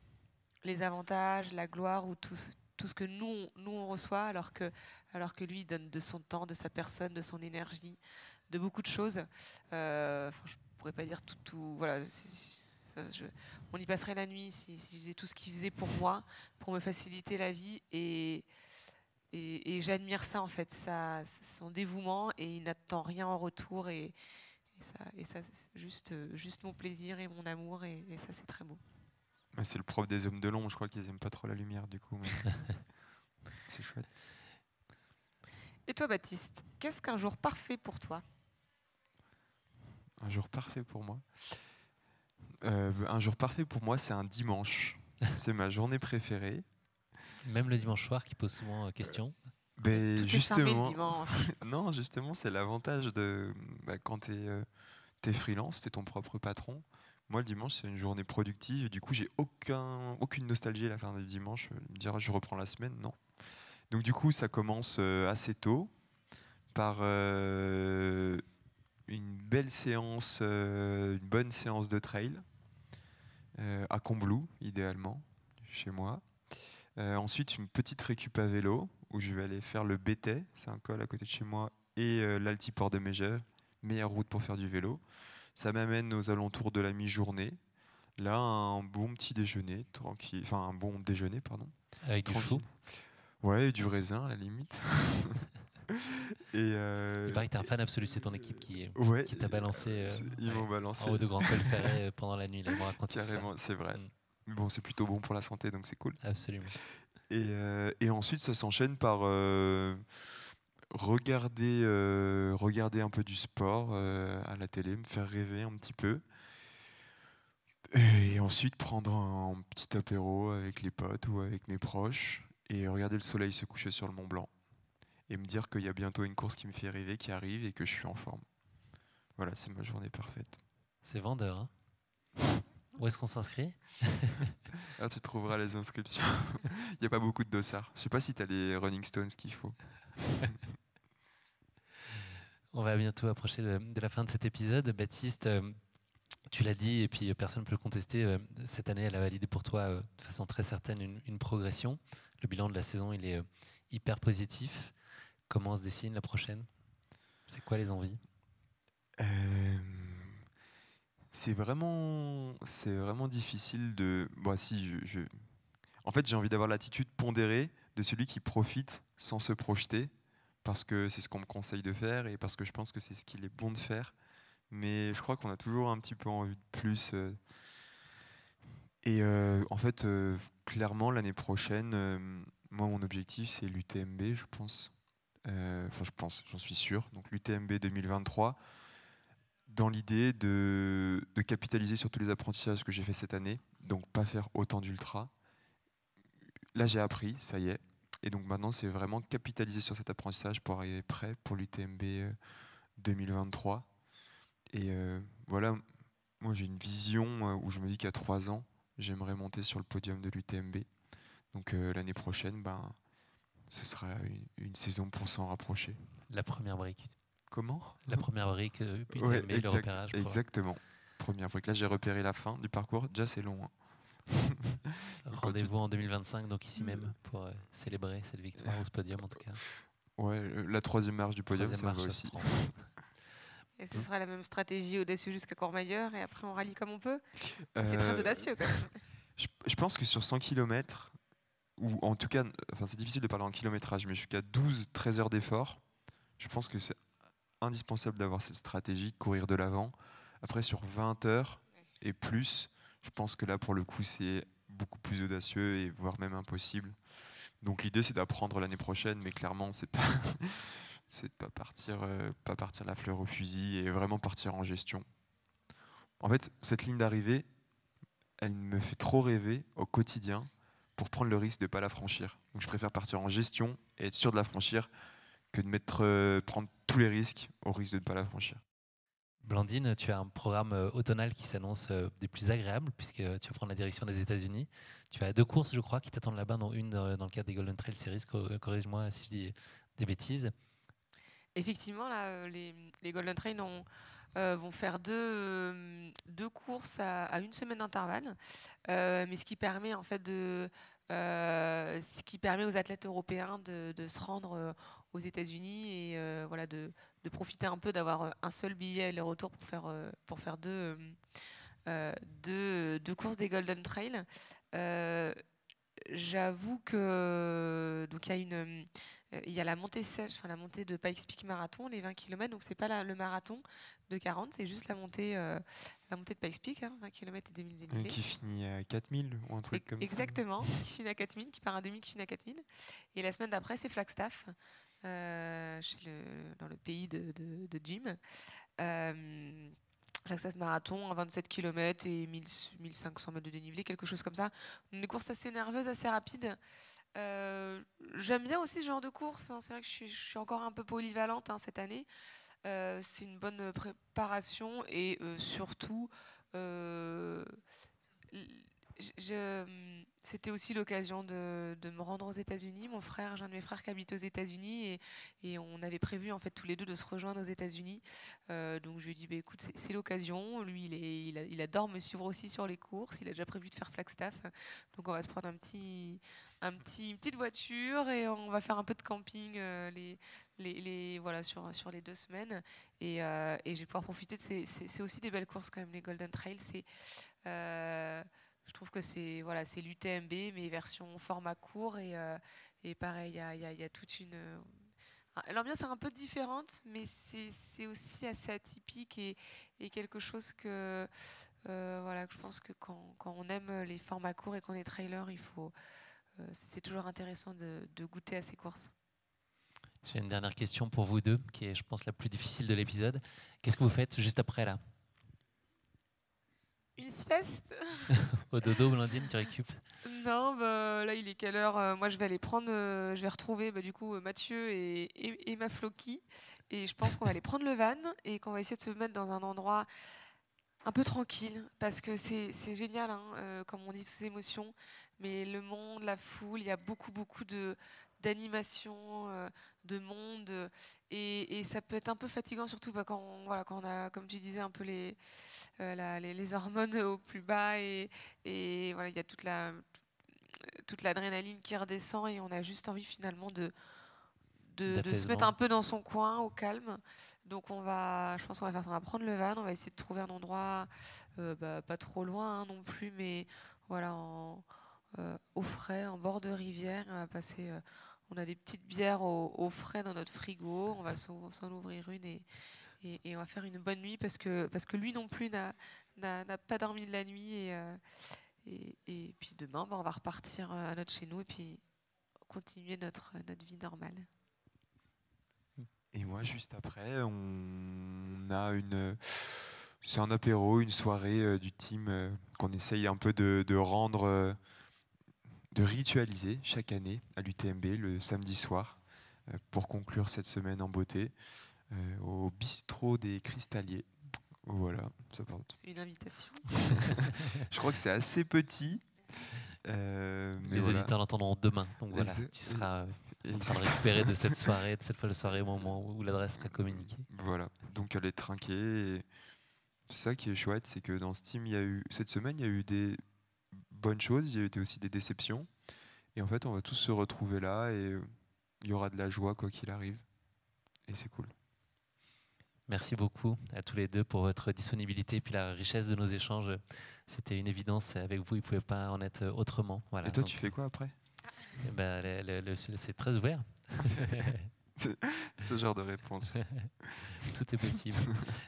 les avantages, la gloire ou tout ce que nous on reçoit, alors que lui il donne de son temps, de sa personne, de son énergie, de beaucoup de choses. Je pourrais pas dire tout voilà. On y passerait la nuit si je faisais tout ce qu'il faisait pour moi, pour me faciliter la vie et j'admire ça en fait, son dévouement, et il n'attend rien en retour et ça c'est juste mon plaisir et mon amour et ça c'est très beau. C'est le propre des hommes de l'ombre, je crois qu'ils aiment pas trop la lumière du coup. Mais... c'est chouette. Et toi Baptiste, qu'est-ce qu'un jour parfait pour toi? Un jour parfait pour moi. Un jour parfait pour moi, c'est un dimanche. C'est ma journée préférée. Même le dimanche soir qui pose souvent question. Ben, justement, le dimanche. non, justement, c'est l'avantage de quand tu es freelance, tu es ton propre patron. Moi, le dimanche, c'est une journée productive. Du coup, j'ai aucune nostalgie à la fin du dimanche. Me dire, je reprends la semaine, non. Donc, du coup, ça commence assez tôt par une bonne séance de trail à Combloux, idéalement, chez moi. Ensuite, une petite récup à vélo où je vais aller faire le Bétais, c'est un col à côté de chez moi, et l'Altiport de Megève, meilleure route pour faire du vélo. Ça m'amène aux alentours de la mi-journée. Là, un bon petit déjeuner, tranquille, enfin un bon déjeuner, pardon. Avec du chou. Ouais, et du raisin à la limite. Il paraît que tu es un fan absolu, c'est ton équipe qui t'a balancé, ils m'ont balancé en haut de Grand Col Ferret pendant la nuit. Là, carrément, c'est vrai. Mais bon, c'est plutôt bon pour la santé, donc c'est cool. Absolument. Et ensuite, ça s'enchaîne par regarder un peu du sport à la télé, me faire rêver un petit peu. Et ensuite, prendre un petit apéro avec les potes ou avec mes proches et regarder le soleil se coucher sur le Mont Blanc. Et me dire qu'il y a bientôt une course qui me fait rêver, qui arrive et que je suis en forme. Voilà, c'est ma journée parfaite. C'est vendeur, hein. Où est-ce qu'on s'inscrit? Là, tu trouveras les inscriptions. Il n'y a pas beaucoup de dossards. Je ne sais pas si tu as les Rolling Stones qu'il faut. On va bientôt approcher de la fin de cet épisode. Baptiste, tu l'as dit, et puis personne ne peut le contester, cette année, elle a validé pour toi de façon très certaine une progression. Le bilan de la saison, il est hyper positif. Comment se dessine la prochaine? C'est quoi les envies? C'est vraiment difficile de... Bon, si, En fait, j'ai envie d'avoir l'attitude pondérée de celui qui profite sans se projeter, parce que c'est ce qu'on me conseille de faire et parce que je pense que c'est ce qu'il est bon de faire. Mais je crois qu'on a toujours un petit peu envie de plus. En fait, clairement, l'année prochaine, moi, mon objectif, c'est l'UTMB, je pense. J'en suis sûr. Donc l'UTMB 2023, dans l'idée de capitaliser sur tous les apprentissages que j'ai fait cette année, donc pas faire autant d'ultra. là, j'ai appris, ça y est. Et donc maintenant, c'est vraiment capitaliser sur cet apprentissage pour arriver prêt pour l'UTMB 2023. Et voilà, moi j'ai une vision où je me dis qu'à 3 ans, j'aimerais monter sur le podium de l'UTMB. Donc l'année prochaine, ce sera une saison pour s'en rapprocher. La première brique. Comment? La première brique, UTMB, Ouais, le repérage. exactement. Première brique. Là, j'ai repéré la fin du parcours. Déjà, c'est long. Rendez-vous en 2025, donc ici même, pour célébrer cette victoire ou ce podium en tout cas. Ouais, la 3e marche du podium, ça va aussi. Et ce sera la même stratégie audacieux jusqu'à Courmayeur et après on rallie comme on peut. C'est très audacieux quand même. Je pense que sur 100 km, ou en tout cas, c'est difficile de parler en kilométrage, mais jusqu'à 12-13 heures d'effort, je pense que c'est indispensable d'avoir cette stratégie, de courir de l'avant. Après, sur 20 heures et plus, je pense que là, pour le coup, c'est beaucoup plus audacieux et voire même impossible. Donc l'idée, c'est d'apprendre l'année prochaine, mais clairement, c'est pas, c'est de pas partir la fleur au fusil et vraiment partir en gestion. En fait, cette ligne d'arrivée, elle me fait trop rêver au quotidien pour prendre le risque de ne pas la franchir. Donc je préfère partir en gestion et être sûr de la franchir que de prendre tous les risques au risque de ne pas la franchir. Blandine, tu as un programme automnal qui s'annonce des plus agréables puisque tu vas prendre la direction des États-Unis. Tu as 2 courses, je crois, qui t'attendent là-bas, dont une dans le cadre des Golden Trail Series. Corrige-moi si je dis des bêtises. Effectivement, là, les Golden Trail vont faire deux courses à une semaine d'intervalle, mais ce qui permet en fait ce qui permet aux athlètes européens de se rendre aux États-Unis et voilà de profiter un peu d'avoir un seul billet aller-retour pour faire deux courses des Golden Trail. J'avoue que donc il y a la montée sèche, enfin la montée de Pikes Peak Marathon, les 20 km, donc c'est pas le marathon de 40, c'est juste la montée de Pikes Peak, 20 km et 2000 dénivelés. Qui finit à 4000 ou un truc comme ça. Exactement, qui finit à 4000, qui part à 2000, qui finit à 4000. Et la semaine d'après, c'est Flagstaff, dans le pays de Jim. Flagstaff Marathon, 27 km et 1500 mètres de dénivelé, quelque chose comme ça. Une course assez nerveuse, assez rapide. J'aime bien aussi ce genre de course. C'est vrai que je suis encore un peu polyvalente cette année. C'est une bonne préparation et surtout, c'était aussi l'occasion de me rendre aux États-Unis. J'ai un de mes frères qui habite aux États-Unis et on avait prévu en fait tous les deux de se rejoindre aux États-Unis. Donc je lui ai dit, écoute, c'est l'occasion. Lui, il adore me suivre aussi sur les courses. Il a déjà prévu de faire Flagstaff. Donc on va se prendre une petite voiture et on va faire un peu de camping voilà, sur les 2 semaines. Et je vais pouvoir profiter c'est aussi des belles courses quand même, les Golden Trail. Je trouve que c'est l'UTMB, mais version format court. Et pareil, il y a toute une... L'ambiance est un peu différente, mais c'est aussi assez atypique et quelque chose que, que je pense que quand on aime les formats courts et qu'on est trailer, c'est toujours intéressant de goûter à ces courses. J'ai une dernière question pour vous deux, qui est, je pense, la plus difficile de l'épisode. Qu'est-ce que vous faites juste après, là? Une sieste? Au dodo, Blandine, tu récupes? Non, là, il est quelle heure? Moi, je vais aller je vais retrouver du coup Mathieu et ma Floki. Et je pense qu'on va aller prendre le van et qu'on va essayer de se mettre dans un endroit un peu tranquille. Parce que c'est génial, comme on dit, toutes ces émotions. Mais le monde, la foule, il y a beaucoup d'animation, de monde, et ça peut être un peu fatigant, surtout quand on a, comme tu disais, un peu les hormones au plus bas, et voilà, il y a toute l'adrénaline qui redescend et on a juste envie finalement de se mettre un peu dans son coin, au calme. Donc je pense qu'on va faire ça, on va prendre le van, on va essayer de trouver un endroit pas trop loin non plus, mais voilà, au frais, en bord de rivière. On a des petites bières au frais dans notre frigo, on va s'en ouvrir une et on va faire une bonne nuit parce que lui non plus n'a pas dormi de la nuit et puis demain on va repartir à notre chez nous et puis continuer notre vie normale. Et moi, juste après, on a c'est un apéro, une soirée du team qu'on essaye un peu de rendre de ritualiser chaque année à l'UTMB le samedi soir pour conclure cette semaine en beauté au bistrot des Cristalliers. Voilà, ça porte. C'est une invitation. Je crois que c'est assez petit. Mais Les voilà. auditeurs l'entendront demain. Donc voilà, tu seras en train de récupérer de cette soirée, de cette folle soirée au moment où l'adresse sera communiquée. Voilà, donc elle est trinquée. Et c'est ça qui est chouette, c'est que dans Steam, cette semaine, il y a eu des bonnes choses, il y a eu aussi des déceptions. Et en fait, on va tous se retrouver là et il y aura de la joie quoi qu'il arrive. Et c'est cool. Merci beaucoup à tous les deux pour votre disponibilité et puis la richesse de nos échanges. C'était une évidence. Avec vous, il ne pouvait pas en être autrement. Voilà, et toi, tu fais quoi après? C'est très ouvert. Ce genre de réponse. Tout est possible.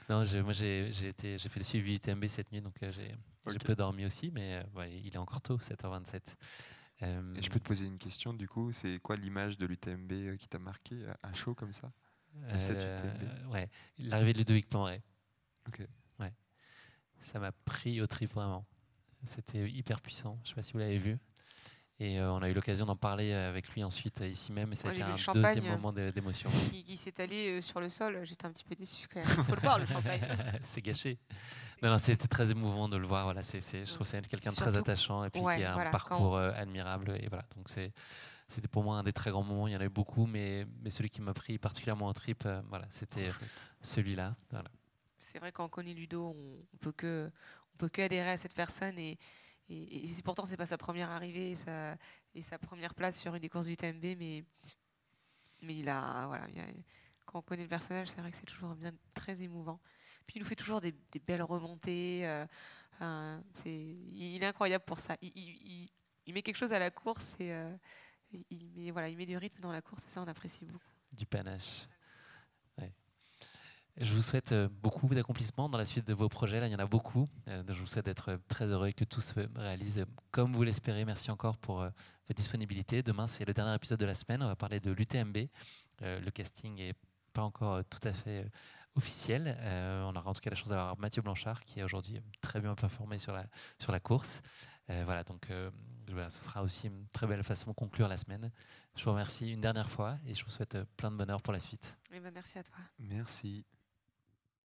Non, moi, j'ai fait le suivi UTMB cette nuit, donc j'ai peu dormi aussi, mais il est encore tôt, 7h27. Et je peux te poser une question, du coup, c'est quoi l'image de l'UTMB qui t'a marqué à chaud comme ça? Ouais, l'arrivée de Ludovic Poincaré. Ok. Ouais. Ça m'a pris au trip vraiment. C'était hyper puissant. Je ne sais pas si vous l'avez vu. Et on a eu l'occasion d'en parler avec lui ensuite ici même. Et ça a été un deuxième moment d'émotion. Qui s'est allé sur le sol. J'étais un petit peu déçue quand même. Il faut le voir, le champagne. C'est gâché. Non, c'était très émouvant de le voir. Voilà, je trouve que c'est quelqu'un de très attachant et puis qui a un parcours admirable. Et voilà, donc c'était pour moi un des très grands moments. Il y en a eu beaucoup, mais celui qui m'a pris particulièrement au trip, c'était celui-là. Voilà. C'est vrai, quand on connaît Ludo, on peut que adhérer à cette personne et pourtant c'est pas sa première arrivée et sa première place sur une des courses du TMB, mais quand on connaît le personnage, c'est vrai que c'est toujours bien très émouvant. Puis il nous fait toujours des belles remontées. Il est incroyable pour ça. Il met quelque chose à la course et il met du rythme dans la course et ça on apprécie beaucoup. Du panache. Ouais. Je vous souhaite beaucoup d'accomplissements dans la suite de vos projets. Là, il y en a beaucoup. Je vous souhaite d'être très heureux et que tout se réalise comme vous l'espérez. Merci encore pour votre disponibilité. Demain, c'est le dernier épisode de la semaine. On va parler de l'UTMB. Le casting n'est pas encore tout à fait officiel. On aura en tout cas la chance d'avoir Mathieu Blanchard qui est aujourd'hui très bien performé sur la course. Voilà, donc ce sera aussi une très belle façon de conclure la semaine. Je vous remercie une dernière fois et je vous souhaite plein de bonheur pour la suite. Merci à toi. Merci.